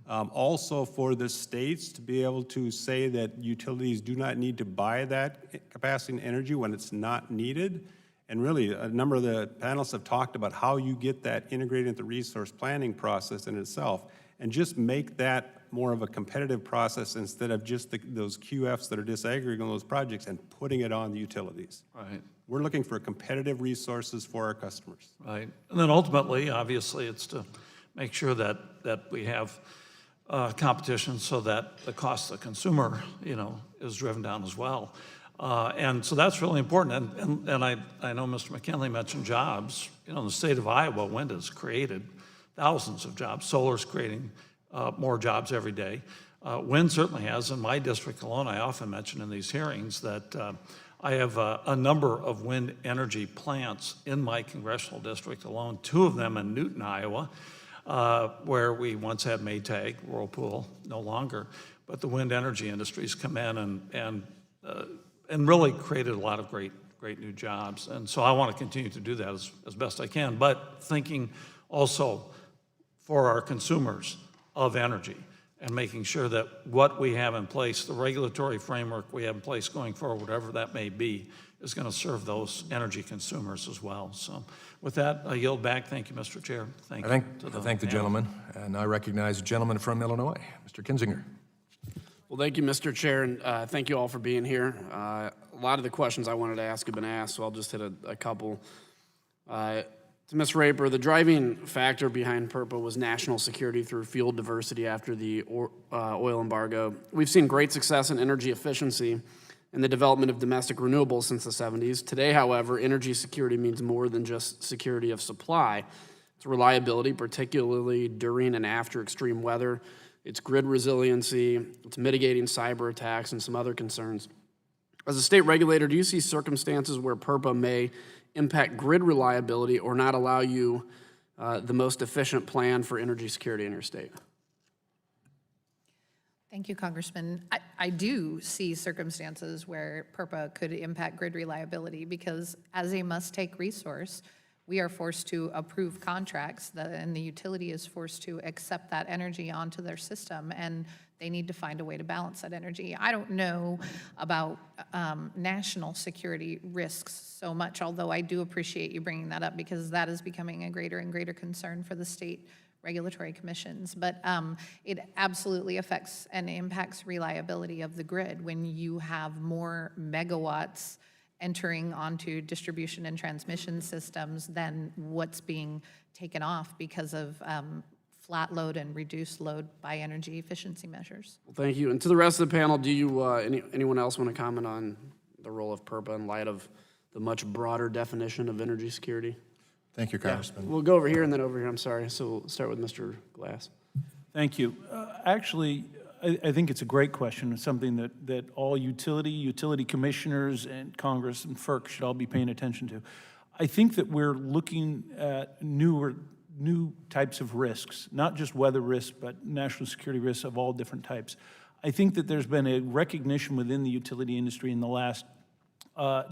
Also for the states to be able to say that utilities do not need to buy that capacity and energy when it's not needed. And really, a number of the panelists have talked about how you get that integrated into the resource planning process in itself, and just make that more of a competitive process instead of just those QFs that are disaggregating those projects and putting it on the utilities. Right. We're looking for competitive resources for our customers. Right. And then ultimately, obviously, it's to make sure that we have competition so that the cost of the consumer, is driven down as well. And so that's really important. And I know Mr. McKinley mentioned jobs. In the state of Iowa, wind has created thousands of jobs. Solar's creating more jobs every day. Wind certainly has. In my district alone, I often mention in these hearings that I have a number of wind energy plants in my congressional district alone, 2 of them in Newton, Iowa, where we once had Maytag, Whirlpool, no longer. But the wind energy industries come in and really created a lot of great new jobs. And so I want to continue to do that as best I can, but thinking also for our consumers of energy and making sure that what we have in place, the regulatory framework we have in place going forward, whatever that may be, is going to serve those energy consumers as well. So with that, I yield back. Thank you, Mr. Chair. I thank the gentleman, and I recognize the gentleman from Illinois, Mr. Kinzinger. Well, thank you, Mr. Chair, and thank you all for being here. A lot of the questions I wanted to ask have been asked, so I'll just hit a couple. To Ms. Raper, the driving factor behind PURPA was national security through fuel diversity after the oil embargo. We've seen great success in energy efficiency and the development of domestic renewables since the 70s. Today, however, energy security means more than just security of supply. It's reliability, particularly during and after extreme weather. It's grid resiliency, it's mitigating cyber attacks, and some other concerns. As a state regulator, do you see circumstances where PURPA may impact grid reliability or not allow you the most efficient plan for energy security in your state? Thank you, Congressman. I do see circumstances where PURPA could impact grid reliability because as a must-take resource, we are forced to approve contracts and the utility is forced to accept that energy onto their system, and they need to find a way to balance that energy. I don't know about national security risks so much, although I do appreciate you bringing that up because that is becoming a greater and greater concern for the state regulatory commissions. But it absolutely affects and impacts reliability of the grid when you have more megawatts entering onto distribution and transmission systems than what's being taken off because of flat load and reduced load by energy efficiency measures. Well, thank you. And to the rest of the panel, do you anyone else want to comment on the role of PURPA in light of the much broader definition of energy security? Thank you, Congressman. Yeah. We'll go over here and then over here. I'm sorry. So we'll start with Mr. Glass. Thank you. Actually, I think it's a great question. It's something that all utility commissioners and Congress and FERC should all be paying attention to. I think that we're looking at new types of risks, not just weather risks, but national security risks of all different types. I think that there's been a recognition within the utility industry in the last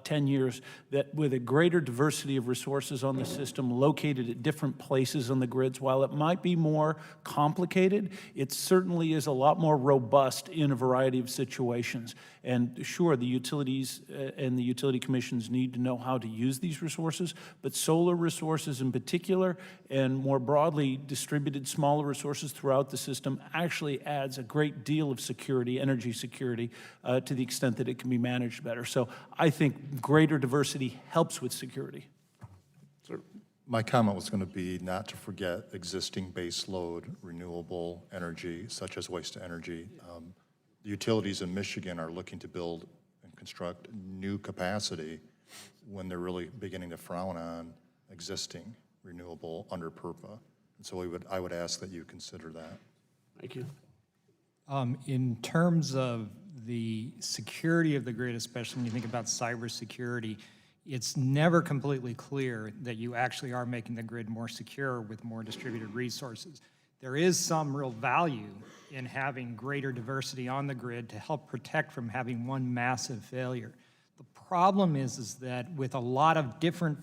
10 years that with a greater diversity of resources on the system located at different places on the grids, while it might be more complicated, it certainly is a lot more robust in a variety of situations. And sure, the utilities and the utility commissions need to know how to use these resources, but solar resources in particular, and more broadly distributed smaller resources throughout the system actually adds a great deal of security, energy security, to the extent that it can be managed better. So I think greater diversity helps with security. Sir. My comment was going to be not to forget existing base load renewable energy, such as waste to energy. The utilities in Michigan are looking to build and construct new capacity when they're really beginning to frown on existing renewable under PURPA. And so I would ask that you consider that. Thank you. In terms of the security of the grid, especially when you think about cybersecurity, it's never completely clear that you actually are making the grid more secure with more distributed resources. There is some real value in having greater diversity on the grid to help protect from having one massive failure. The problem is that with a lot of different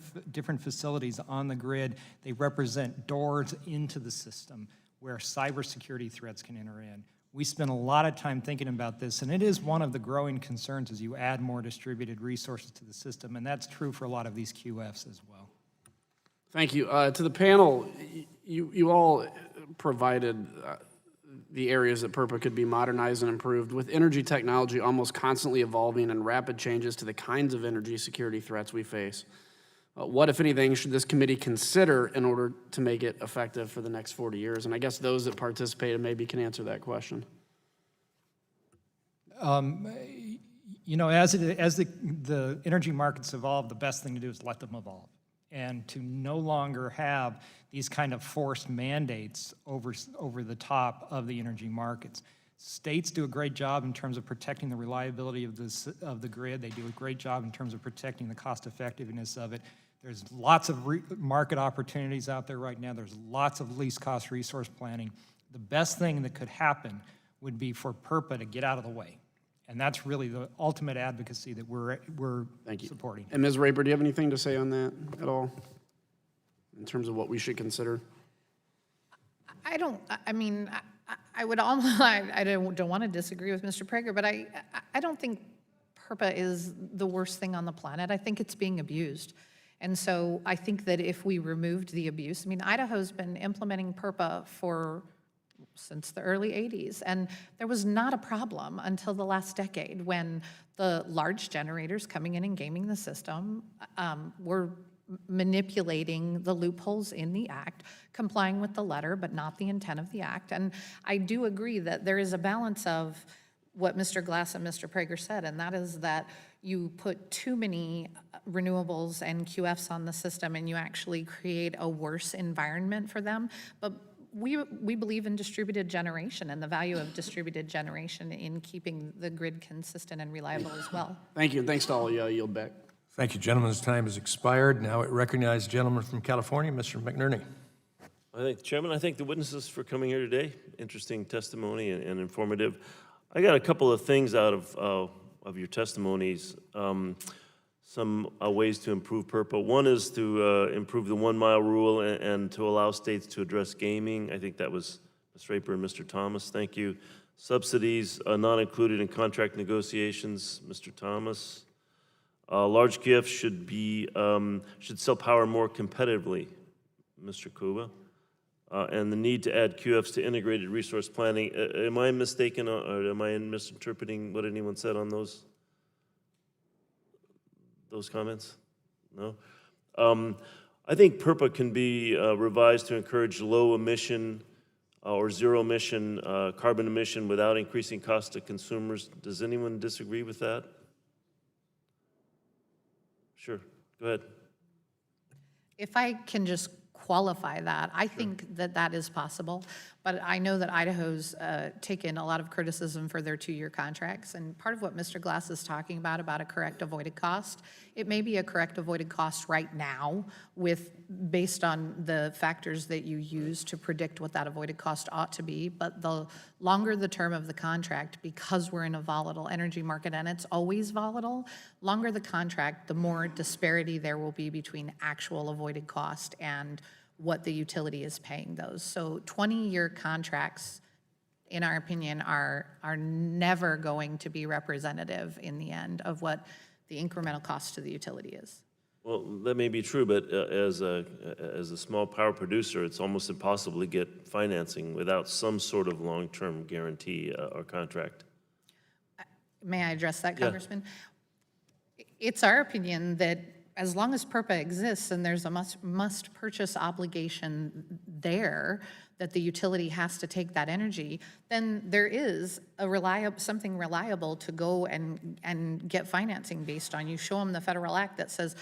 facilities on the grid, they represent doors into the system where cybersecurity threats can enter in. We spend a lot of time thinking about this, and it is one of the growing concerns as you add more distributed resources to the system, and that's true for a lot of these QFs as well. Thank you. To the panel, you all provided the areas that PURPA could be modernized and improved. With energy technology almost constantly evolving and rapid changes to the kinds of energy security threats we face, what, if anything, should this committee consider in order to make it effective for the next 40 years? And I guess those that participated maybe can answer that question. You know, as the energy markets evolve, the best thing to do is let them evolve. And to no longer have these kind of forced mandates over the top of the energy markets. States do a great job in terms of protecting the reliability of the grid. They do a great job in terms of protecting the cost effectiveness of it. There's lots of market opportunities out there right now. There's lots of least cost resource planning. The best thing that could happen would be for PURPA to get out of the way. And that's really the ultimate advocacy that we're supporting. And Ms. Raber, do you have anything to say on that at all in terms of what we should consider? I don't want to disagree with Mr. Prager, but I don't think PURPA is the worst thing on the planet. I think it's being abused. And so I think that if we removed the abuse, I mean, Idaho's been implementing PURPA since the early 80s, and there was not a problem until the last decade when the large generators coming in and gaming the system were manipulating the loopholes in the act, complying with the letter but not the intent of the act. And I do agree that there is a balance of what Mr. Glass and Mr. Prager said, and that is that you put too many renewables and QFs on the system and you actually create a worse environment for them. But we believe in distributed generation and the value of distributed generation in keeping the grid consistent and reliable as well. Thank you, and thanks to all of you. I yield back. Thank you, gentlemen. This time has expired. Now I recognize the gentleman from California, Mr. McNerney. Chairman, I thank the witnesses for coming here today. Interesting testimony and informative. I got a couple of things out of your testimonies. Some ways to improve PURPA. One is to improve the 1 mile rule and to allow states to address gaming. I think that was Ms. Raper and Mr. Thomas. Thank you. Subsidies not included in contract negotiations, Mr. Thomas. Large gifts should sell power more competitively, Mr. Koba. And the need to add QFs to integrated resource planning. Am I mistaken or am I misinterpreting what anyone said on those comments? No? I think PURPA can be revised to encourage low emission or zero emission carbon emission without increasing costs to consumers. Does anyone disagree with that? Sure, go ahead. If I can just qualify that, I think that that is possible, but I know that Idaho's taken a lot of criticism for their 2-year contracts, and part of what Mr. Glass is talking about a correct avoided cost, it may be a correct avoided cost right now based on the factors that you use to predict what that avoided cost ought to be, but the longer the term of the contract, because we're in a volatile energy market and it's always volatile, longer the contract, the more disparity there will be between actual avoided cost and what the utility is paying those. So 20-year contracts, in our opinion, are never going to be representative in the end of what the incremental cost to the utility is. Well, that may be true, but as a small power producer, it's almost impossible to get financing without some sort of long-term guarantee or contract. May I address that, Congressman? It's our opinion that as long as PURPA exists and there's a must purchase obligation there that the utility has to take that energy, then there is something reliable to go and get financing based on. You show them the federal act that says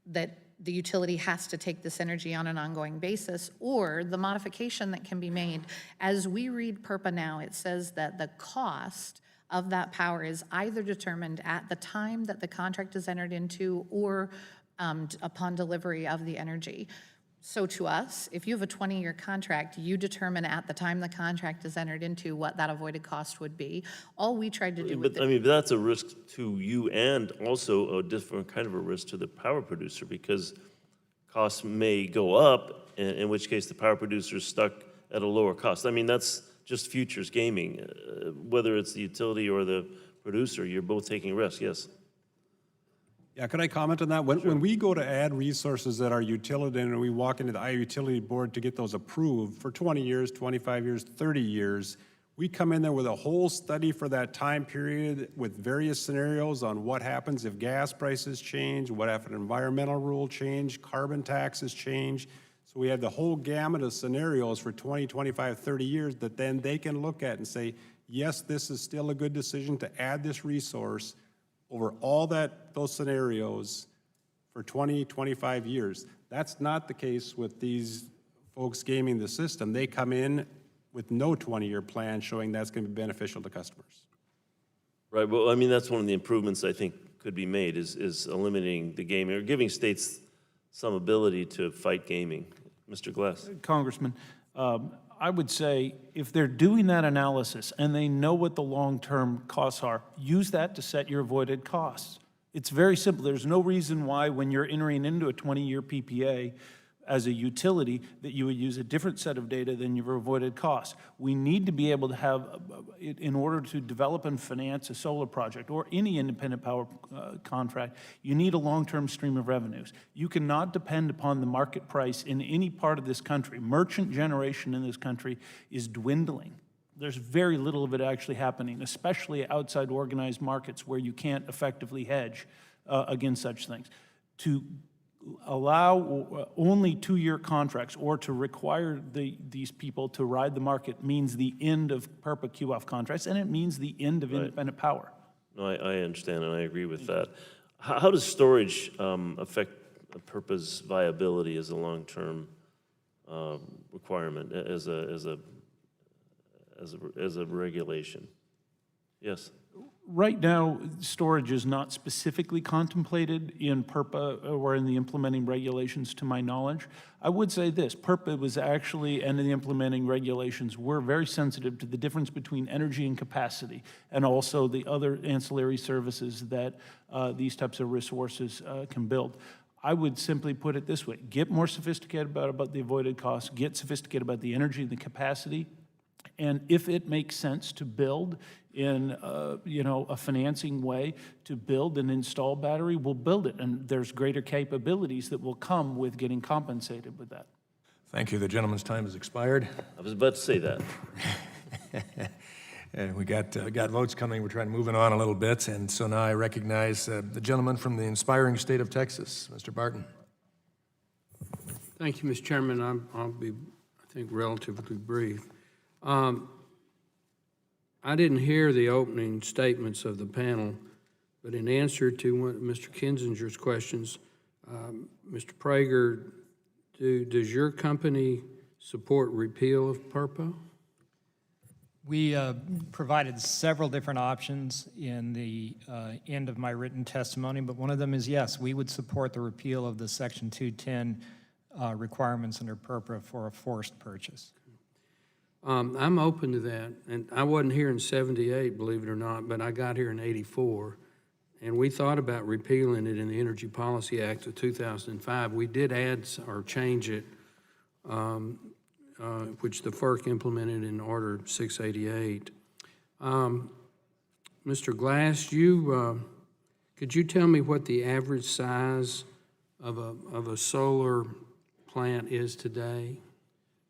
that the utility has to take this energy on an ongoing basis, or the modification that can be made. As we read PURPA now, it says that the cost of that power is either determined at the time that the contract is entered into or upon delivery of the energy. So to us, if you have a 20-year contract, you determine at the time the contract is entered into what that avoided cost would be. All we tried to do with But that's a risk to you and also a different kind of a risk to the power producer because costs may go up, in which case the power producer is stuck at a lower cost. That's just futures gaming. Whether it's the utility or the producer, you're both taking risks, yes. Yeah, could I comment on that? When we go to add resources at our utility and we walk into the Iowa Utility Board to get those approved for 20 years, 25 years, 30 years, we come in there with a whole study for that time period with various scenarios on what happens if gas prices change, what if an environmental rule change, carbon taxes change. So we have the whole gamut of scenarios for 20, 25, 30 years that then they can look at and say, yes, this is still a good decision to add this resource over all those scenarios for 20, 25 years. That's not the case with these folks gaming the system. They come in with no 20-year plan showing that's going to be beneficial to customers. Right, well, that's one of the improvements I think could be made is eliminating the gaming or giving states some ability to fight gaming. Mr. Glass. Congressman, I would say if they're doing that analysis and they know what the long-term costs are, use that to set your avoided costs. It's very simple. There's no reason why when you're entering into a 20-year PPA as a utility that you would use a different set of data than your avoided costs. We need to be able to have, in order to develop and finance a solar project or any independent power contract, you need a long-term stream of revenues. You cannot depend upon the market price in any part of this country. Merchant generation in this country is dwindling. There's very little of it actually happening, especially outside organized markets where you can't effectively hedge against such things. To allow only 2-year contracts or to require these people to ride the market means the end of PURPA QF contracts, and it means the end of independent power. No, I understand, and I agree with that. How does storage affect PURPA's viability as a long-term requirement, as a regulation? Yes. Right now, storage is not specifically contemplated in PURPA or in the implementing regulations, to my knowledge. I would say this, PURPA was actually, and the implementing regulations were very sensitive to the difference between energy and capacity, and also the other ancillary services that these types of resources can build. I would simply put it this way, get more sophisticated about the avoided costs, get sophisticated about the energy and the capacity, and if it makes sense to build in a financing way to build and install battery, we'll build it. And there's greater capabilities that will come with getting compensated with that. Thank you. The gentleman's time has expired. I was about to say that. And we got votes coming. We're trying to move it on a little bit. And so now I recognize the gentleman from the inspiring state of Texas, Mr. Barton. Thank you, Mr. Chairman. I'll be, I think, relatively brief. I didn't hear the opening statements of the panel, but in answer to one of Mr. Kinzinger's questions, Mr. Prager, does your company support repeal of PURPA? We provided several different options in the end of my written testimony, but one of them is yes, we would support the repeal of the Section 210 requirements under PURPA for a forced purchase. I'm open to that, and I wasn't here in '78, believe it or not, but I got here in '84, and we thought about repealing it in the Energy Policy Act of 2005. We did add or change it, which the FERC implemented in Order 688. Mr. Glass, could you tell me what the average size of a solar plant is today?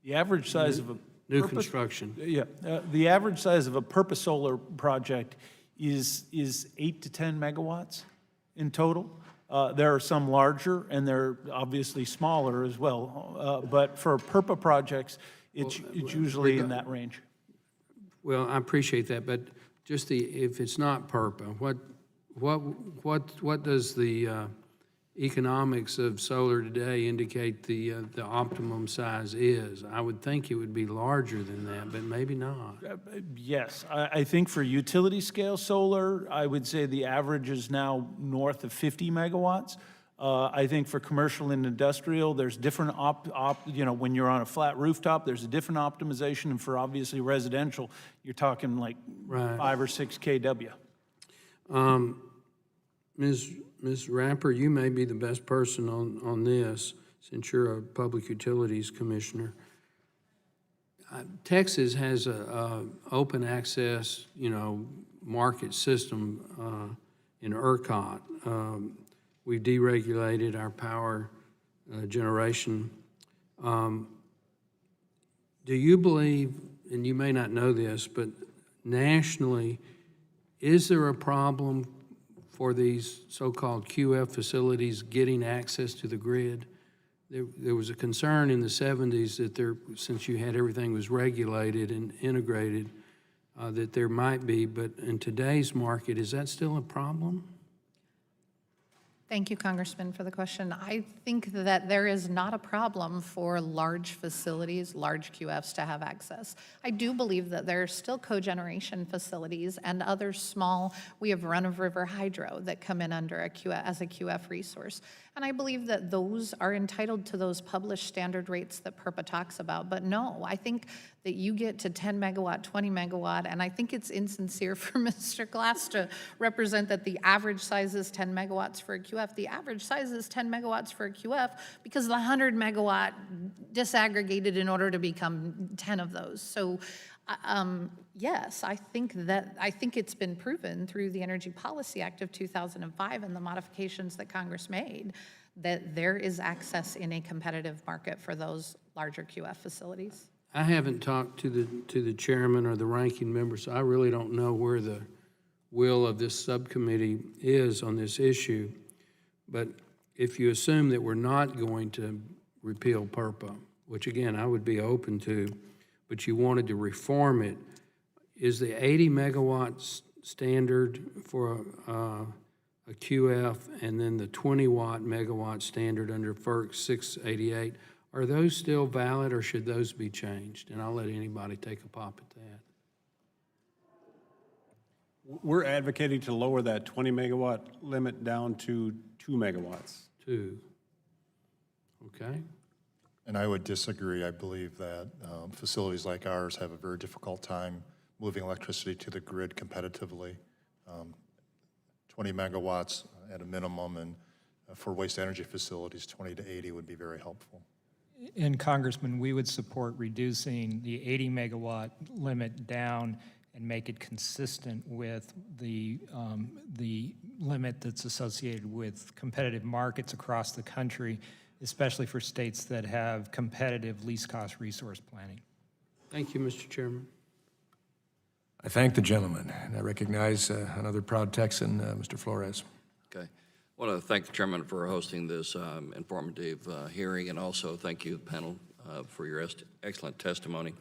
The average size of a new construction. Yeah, the average size of a PURPA solar project is 8 to 10 megawatts in total. There are some larger, and they're obviously smaller as well. But for PURPA projects, it's usually in that range. Well, I appreciate that, but just if it's not PURPA, what does the economics of solar today indicate the optimum size is? I would think it would be larger than that, but maybe not. Yes, I think for utility scale solar, I would say the average is now north of 50 megawatts. I think for commercial and industrial, there's different when you're on a flat rooftop, there's a different optimization, and for obviously residential, you're talking like 5 or 6 kW. Ms. Rapper, you may be the best person on this, since you're a public utilities commissioner. Texas has a open access, market system in ERCOT. We've deregulated our power generation. Do you believe, and you may not know this, but nationally, is there a problem for these so-called QF facilities getting access to the grid? There was a concern in the 70s that since you had everything was regulated and integrated, that there might be, but in today's market, is that still a problem? Thank you, Congressman, for the question. I think that there is not a problem for large facilities, large QFs to have access. I do believe that there are still cogeneration facilities and other small, we have run-of-river hydro that come in under a QF, as a QF resource. And I believe that those are entitled to those published standard rates that PURPA talks about. But no, I think that you get to 10 megawatt, 20 megawatt, and I think it's insincere for Mr. Glass to represent that the average size is 10 megawatts for a QF. The average size is 10 megawatts for a QF because the 100 megawatt disaggregated in order to become 10 of those. So yes, I think it's been proven through the Energy Policy Act of 2005 and the modifications that Congress made that there is access in a competitive market for those larger QF facilities. I haven't talked to the chairman or the ranking member, so I really don't know where the will of this subcommittee is on this issue. But if you assume that we're not going to repeal PURPA, which again, I would be open to, but you wanted to reform it, is the 80 megawatts standard for a QF and then the 20 megawatt standard under FERC 688, are those still valid or should those be changed? And I'll let anybody take a pop at that. We're advocating to lower that 20 megawatt limit down to 2 megawatts. 2. Okay. And I would disagree. I believe that facilities like ours have a very difficult time moving electricity to the grid competitively. 20 megawatts at a minimum, and for waste energy facilities, 20 to 80 would be very helpful. And Congressman, we would support reducing the 80 megawatt limit down and make it consistent with the limit that's associated with competitive markets across the country, especially for states that have competitive least cost resource planning. Thank you, Mr. Chairman. I thank the gentleman, and I recognize another proud Texan, Mr. Flores. Okay. I want to thank the chairman for hosting this informative hearing, and also thank you, panel, for your excellent testimony.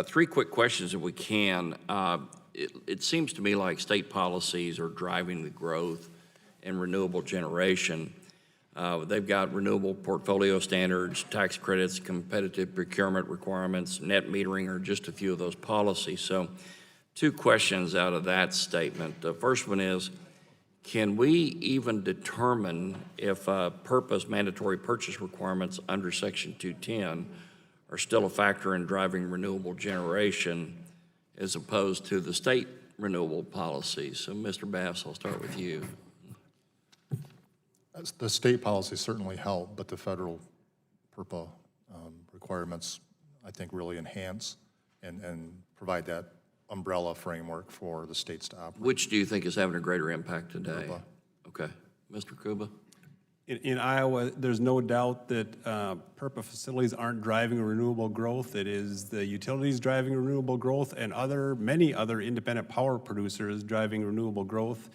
3 quick questions if we can. It seems to me like state policies are driving the growth in renewable generation. They've got renewable portfolio standards, tax credits, competitive procurement requirements, net metering are just a few of those policies. So 2 questions out of that statement. The first one is, can we even determine if PURPA's mandatory purchase requirements under Section 210 are still a factor in driving renewable generation as opposed to the state renewable policies? So Mr. Bass, I'll start with you. The state policies certainly help, but the federal PURPA requirements, I think, really enhance and provide that umbrella framework for the states to operate. Which do you think is having a greater impact today? PURPA. Okay. Mr. Koba? In Iowa, there's no doubt that PURPA facilities aren't driving renewable growth. It is the utilities driving renewable growth and many other independent power producers driving renewable growth.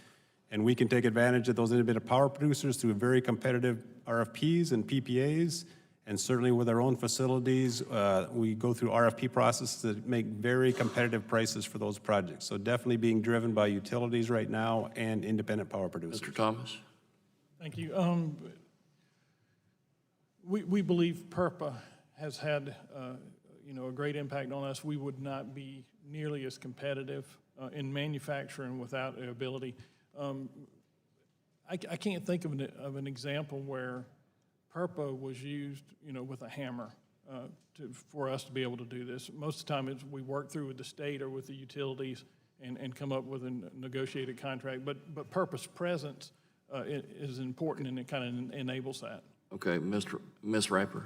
And we can take advantage of those independent power producers through very competitive RFPs and PPAs. And certainly with our own facilities, we go through RFP processes that make very competitive prices for those projects. So definitely being driven by utilities right now and independent power producers. Mr. Thomas? Thank you. We believe PURPA has had a great impact on us. We would not be nearly as competitive in manufacturing without the ability. I can't think of an example where PURPA was used, with a hammer for us to be able to do this. Most of the time, we work through with the state or with the utilities and come up with a negotiated contract. But PURPA's presence is important, and it kind of enables that. Okay, Ms. Raper.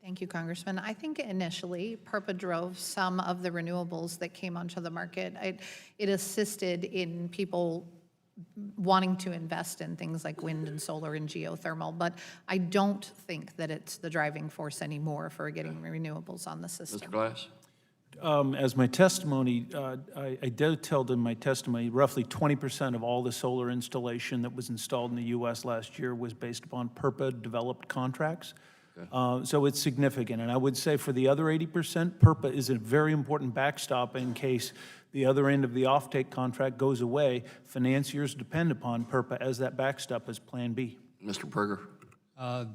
Thank you, Congressman. I think initially PURPA drove some of the renewables that came onto the market. It assisted in people wanting to invest in things like wind and solar and geothermal, but I don't think that it's the driving force anymore for getting renewables on the system. Mr. Glass? As my testimony, I detailed in my testimony, roughly 20% of all the solar installation that was installed in the U.S. last year was based upon PURPA-developed contracts. Okay. So it's significant. And I would say for the other 80%, PURPA is a very important backstop in case the other end of the offtake contract goes away. Financiers depend upon PURPA as that backstop as Plan B. Mr. Prager?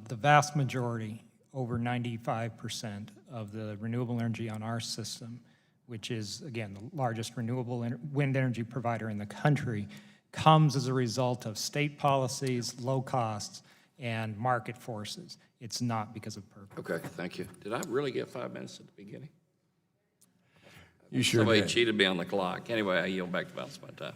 The vast majority, over 95% of the renewable energy on our system, which is, again, the largest renewable wind energy provider in the country, comes as a result of state policies, low costs, and market forces. It's not because of PURPA. Okay, thank you. Did I really get 5 minutes at the beginning? You sure Somebody did. cheated me on the clock. Anyway, I yield back the balance of my time.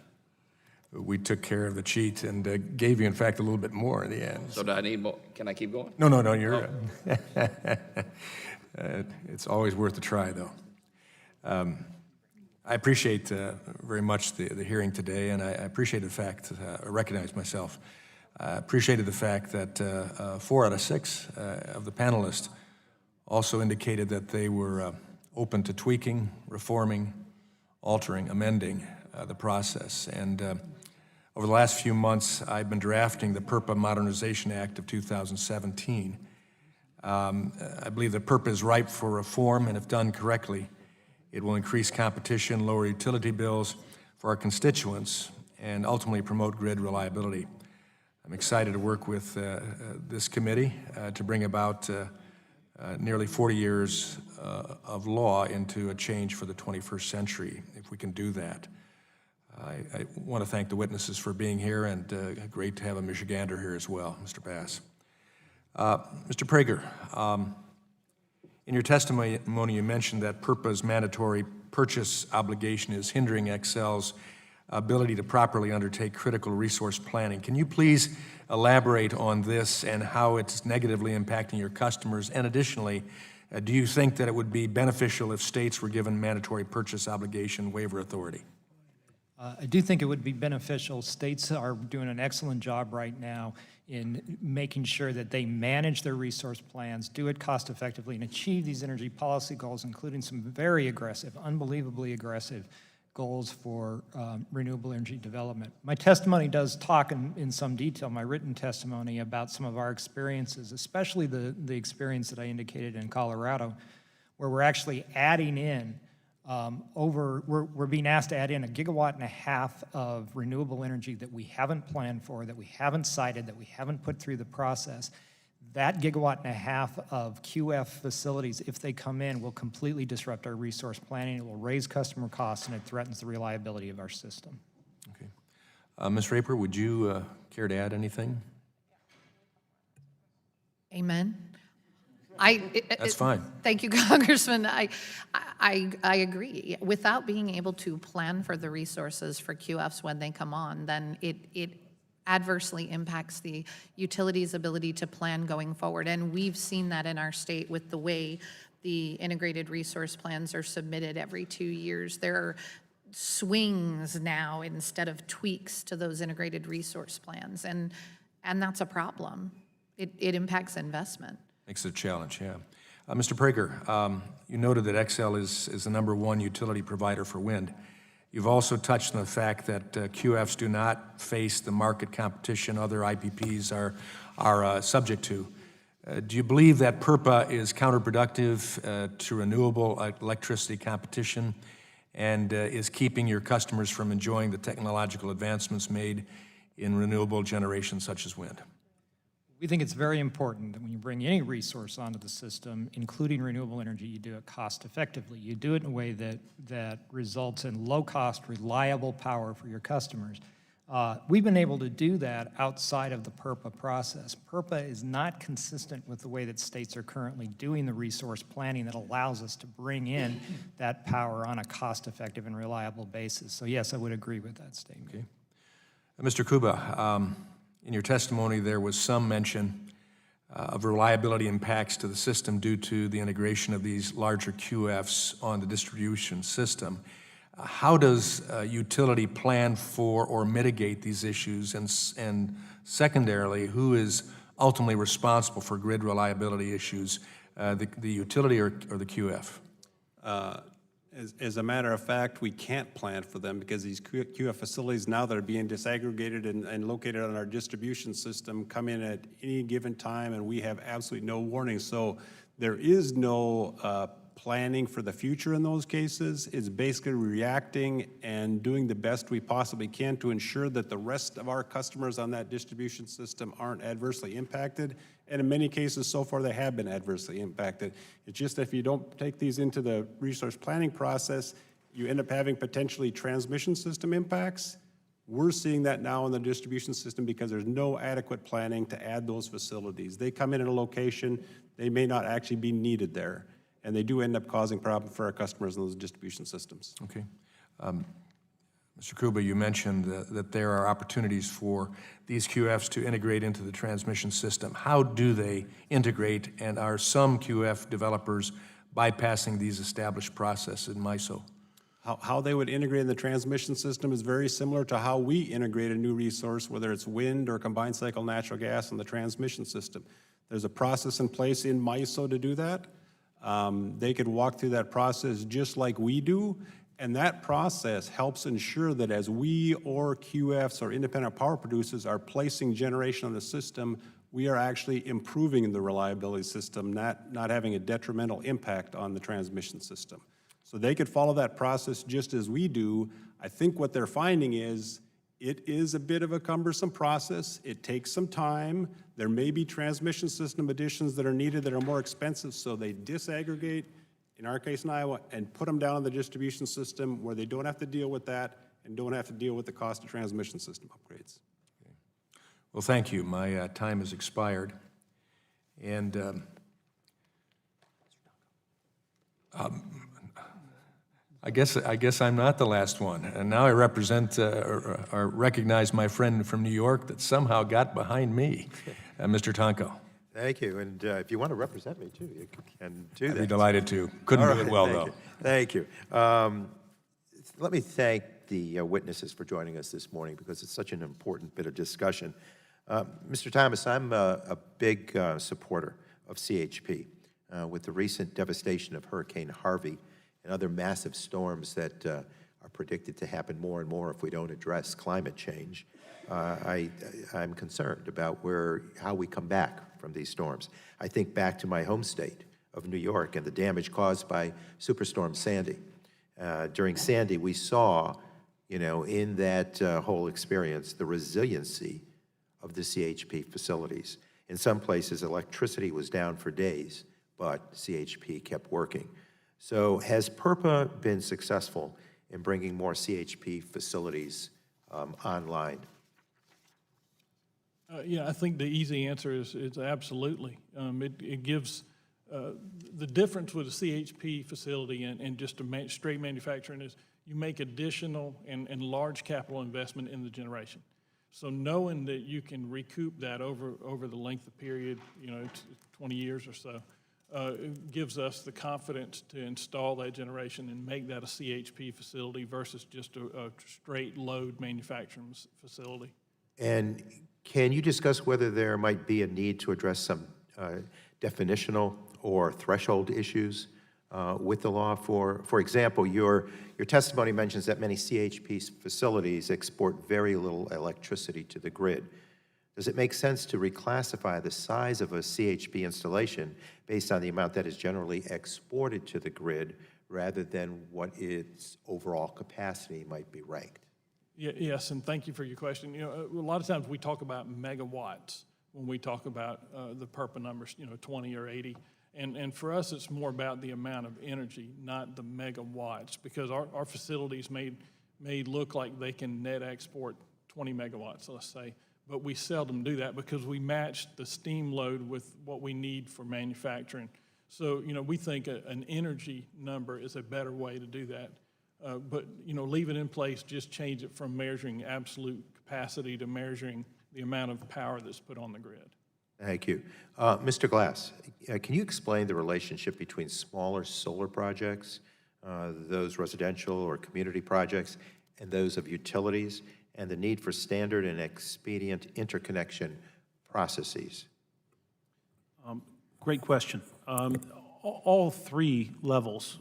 We took care of the cheat and gave you, in fact, a little bit more in the end. So do I need more? Can I keep going? No, you're. Oh. It's always worth a try, though. I appreciate very much the hearing today, and I appreciate the fact, I recognize myself, I appreciated the fact that 4 out of 6 of the panelists also indicated that they were open to tweaking, reforming, altering, amending the process. And Over the last few months, I've been drafting the PURPA Modernization Act of 2017. I believe that PURPA is ripe for reform, and if done correctly, it will increase competition, lower utility bills for our constituents, and ultimately promote grid reliability. I'm excited to work with this committee to bring about nearly 40 years of law into a change for the 21st century, if we can do that. I want to thank the witnesses for being here, and great to have a Michigander here as well, Mr. Bass. Mr. Prager, in your testimony, you mentioned that PURPA's mandatory purchase obligation is hindering Xcel's ability to properly undertake critical resource planning. Can you please elaborate on this and how it's negatively impacting your customers? And additionally, do you think that it would be beneficial if states were given mandatory purchase obligation waiver authority? I do think it would be beneficial. States are doing an excellent job right now in making sure that they manage their resource plans, do it cost effectively, and achieve these energy policy goals, including some very aggressive, unbelievably aggressive goals for renewable energy development. My testimony does talk in some detail, my written testimony, about some of our experiences, especially the experience that I indicated in Colorado, where we're actually adding in we're being asked to add in 1.5 gigawatts of renewable energy that we haven't planned for, that we haven't cited, that we haven't put through the process. That 1.5 gigawatts of QF facilities, if they come in, will completely disrupt our resource planning. It will raise customer costs, and it threatens the reliability of our system. Okay. Ms. Raper, would you care to add anything? Amen. That's fine. Thank you, Congressman. I agree. Without being able to plan for the resources for QFs when they come on, then it adversely impacts the utility's ability to plan going forward. And we've seen that in our state with the way the integrated resource plans are submitted every 2 years. There are swings now instead of tweaks to those integrated resource plans, and that's a problem. It impacts investment. Makes it a challenge, yeah. Mr. Prager, you noted that Xcel is the #1 utility provider for wind. You've also touched on the fact that QFs do not face the market competition other IPPs are subject to. Do you believe that PURPA is counterproductive to renewable electricity competition and is keeping your customers from enjoying the technological advancements made in renewable generation such as wind? We think it's very important that when you bring any resource onto the system, including renewable energy, you do it cost effectively. You do it in a way that results in low-cost, reliable power for your customers. We've been able to do that outside of the PURPA process. PURPA is not consistent with the way that states are currently doing the resource planning that allows us to bring in that power on a cost-effective and reliable basis. So yes, I would agree with that statement. Okay. Mr. Koba, in your testimony, there was some mention of reliability impacts to the system due to the integration of these larger QFs on the distribution system. How does utility plan for or mitigate these issues? And secondarily, who is ultimately responsible for grid reliability issues, the utility or the QF? As a matter of fact, we can't plan for them because these QF facilities now that are being disaggregated and located on our distribution system come in at any given time, and we have absolutely no warning. So there is no planning for the future in those cases. It's basically reacting and doing the best we possibly can to ensure that the rest of our customers on that distribution system aren't adversely impacted. And in many cases, so far, they have been adversely impacted. It's just if you don't take these into the resource planning process, you end up having potentially transmission system impacts. We're seeing that now in the distribution system because there's no adequate planning to add those facilities. They come in at a location, they may not actually be needed there, and they do end up causing problems for our customers in those distribution systems. Okay. Mr. Koba, you mentioned that there are opportunities for these QFs to integrate into the transmission system. How do they integrate, and are some QF developers bypassing these established processes in MISO? How they would integrate in the transmission system is very similar to how we integrate a new resource, whether it's wind or combined cycle natural gas in the transmission system. There's a process in place in MISO to do that. They could walk through that process just like we do, And that process helps ensure that as we or QFs or independent power producers are placing generation on the system, we are actually improving the reliability system, not having a detrimental impact on the transmission system. So they could follow that process just as we do. I think what they're finding is it is a bit of a cumbersome process. It takes some time. There may be transmission system additions that are needed that are more expensive, so they disaggregate, in our case in Iowa, and put them down on the distribution system where they don't have to deal with that and don't have to deal with the cost of transmission system upgrades. Well, thank you. My time has expired. And I guess I'm not the last one. And now I represent or recognize my friend from New York that somehow got behind me, Mr. Tonko. Thank you. And if you want to represent me too, you can do that. I'd be delighted to. Couldn't do it well, though. Thank you. Let me thank the witnesses for joining us this morning because it's such an important bit of discussion. Mr. Thomas, I'm a big supporter of CHP. With the recent devastation of Hurricane Harvey and other massive storms that are predicted to happen more and more if we don't address climate change, I'm concerned about how we come back from these storms. I think back to my home state of New York and the damage caused by Superstorm Sandy. During Sandy, we saw, in that whole experience, the resiliency of the CHP facilities. In some places, electricity was down for days, but CHP kept working. So has PURPA been successful in bringing more CHP facilities online? Yeah, I think the easy answer is absolutely. It gives the difference with a CHP facility and just a straight manufacturing is you make additional and large capital investment in the generation. So knowing that you can recoup that over the length of period, 20 years or so, it gives us the confidence to install that generation and make that a CHP facility versus just a straight load manufacturing facility. And can you discuss whether there might be a need to address some definitional or threshold issues with the law? For example, your testimony mentions that many CHP facilities export very little electricity to the grid. Does it make sense to reclassify the size of a CHP installation based on the amount that is generally exported to the grid rather than what its overall capacity might be ranked? Yes, and thank you for your question. A lot of times we talk about megawatts when we talk about the PURPA numbers, 20 or 80. And for us, it's more about the amount of energy, not the megawatts, because our facilities may look like they can net export 20 megawatts, let's say, but we seldom do that because we match the steam load with what we need for manufacturing. So, we think an energy number is a better way to do that. But, leave it in place, just change it from measuring absolute capacity to measuring the amount of power that's put on the grid. Thank you. Mr. Glass, can you explain the relationship between smaller solar projects, those residential or community projects, and those of utilities, and the need for standard and expedient interconnection processes? Great question. All three levels,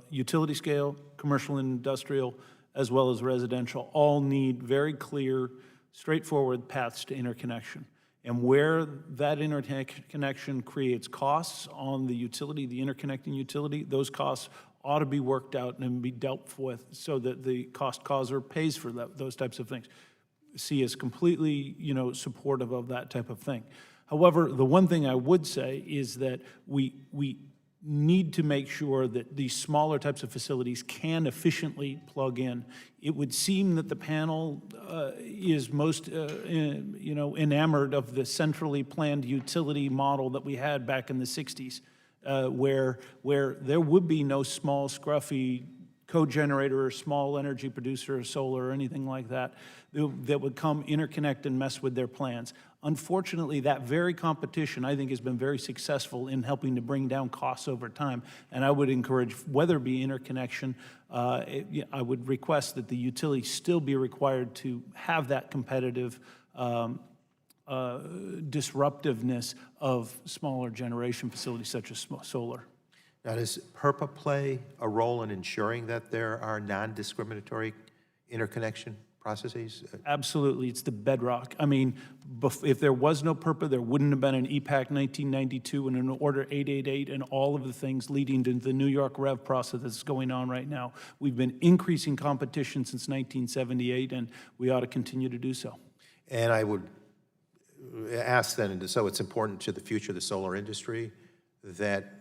utility scale, commercial and industrial, as well as residential, all need very clear, straightforward paths to interconnection. And where that interconnection creates costs on the utility, the interconnecting utility, those costs ought to be worked out and be dealt with so that the cost causer pays for those types of things. C is completely, supportive of that type of thing. However, the one thing I would say is that we need to make sure that these smaller types of facilities can efficiently plug in. It would seem that the panel is most, enamored of the centrally planned utility model that we had back in the 60s, where there would be no small, scruffy co-generator or small energy producer or solar or anything like that that would come interconnect and mess with their plans. Unfortunately, that very competition, I think, has been very successful in helping to bring down costs over time. And I would encourage, whether it be interconnection, I would request that the utility still be required to have that competitive disruptiveness of smaller generation facilities such as solar. Now, does PURPA play a role in ensuring that there are non-discriminatory interconnection processes? Absolutely, it's the bedrock. I mean, if there was no PURPA, there wouldn't have been an EPAC 1992 and an Order 888 and all of the things leading to the New York Rev process that's going on right now. We've been increasing competition since 1978, and we ought to continue to do so. And I would ask then, and so it's important to the future of the solar industry that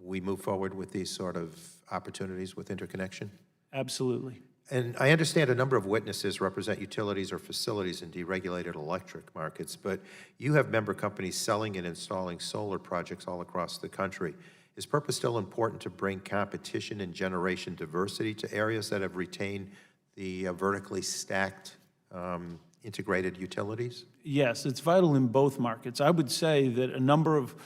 we move forward with these sort of opportunities with interconnection? Absolutely. And I understand a number of witnesses represent utilities or facilities in deregulated electric markets, but you have member companies selling and installing solar projects all across the country. Is PURPA still important to bring competition and generation diversity to areas that have retained the vertically stacked integrated utilities? Yes, it's vital in both markets. I would say that a number of,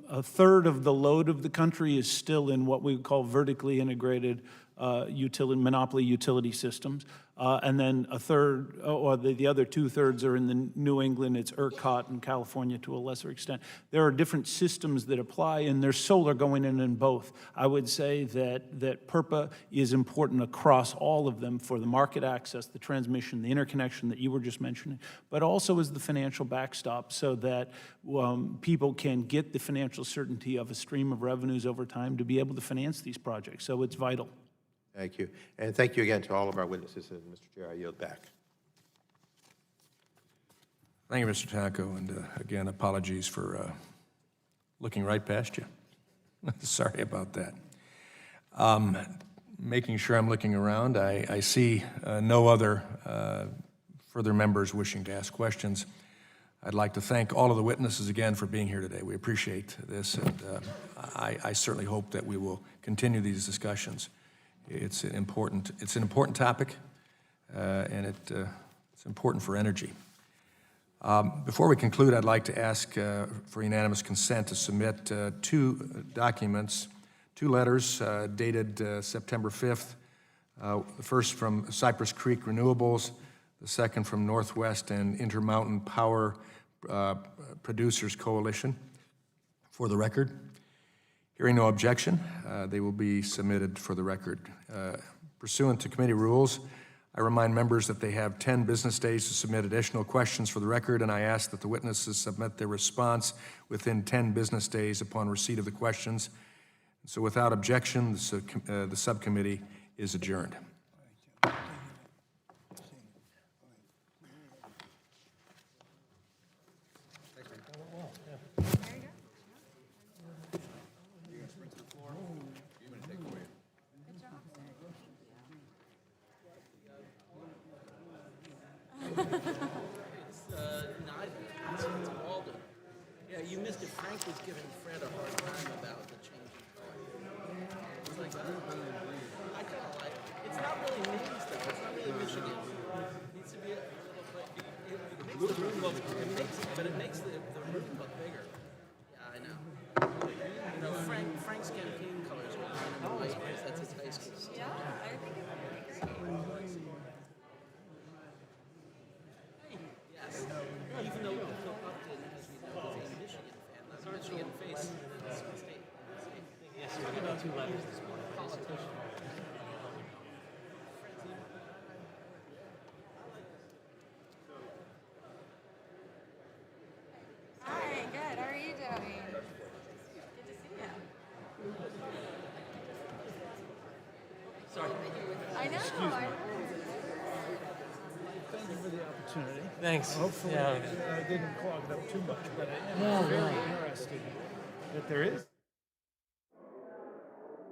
a third of the load of the country is still in what we would call vertically integrated monopoly utility systems. And then a third, or the other 2/3 are in the New England, it's ERCOT, and California to a lesser extent. There are different systems that apply, and there's solar going in both. I would say that PURPA is important across all of them for the market access, the transmission, the interconnection that you were just mentioning, but also as the financial backstop so that people can get the financial certainty of a stream of revenues over time to be able to finance these projects. So it's vital. Thank you. And thank you again to all of our witnesses. And Mr. Chair, I yield back. Thank you, Mr. Tanco, and again, apologies for looking right past you. Sorry about that. Making sure I'm looking around, I see no other further members wishing to ask questions. I'd like to thank all of the witnesses again for being here today. We appreciate this, and I certainly hope that we will continue these discussions. It's an important topic, and it's important for energy. Before we conclude, I'd like to ask for unanimous consent to submit two documents, two letters dated September 5th, the first from Cypress Creek Renewables, the second from Northwest and Intermountain Power Producers Coalition. For the record, hearing no objection, they will be submitted for the record. Pursuant to committee rules, I remind members that they have 10 business days to submit additional questions for the record, and I ask that the witnesses submit their response within 10 business days upon receipt of the questions. So without objection, the subcommittee is adjourned. Yeah, you missed it. Frank was giving Fred a hard time about the changing color. It's like, I kind of like it. It's not really Maine stuff. It's not really Michigan. It needs to be a little bit. It makes the room look, but it makes the room look bigger. Yeah, I know. You know, Frank's campaign colors are green and white because that's his high school stuff. Yeah, I think it would be great. Yes. Even though Phil Upton, as we know, is a Michigan fan, not a Michigan face. State. Yes, talking about two letters this morning. Politician. Hi, good. How are you doing? Good to see you. Sorry. I know. Thank you for the opportunity. Thanks. Hopefully, Yeah. I didn't clog it up too much, but I am very interested that there is.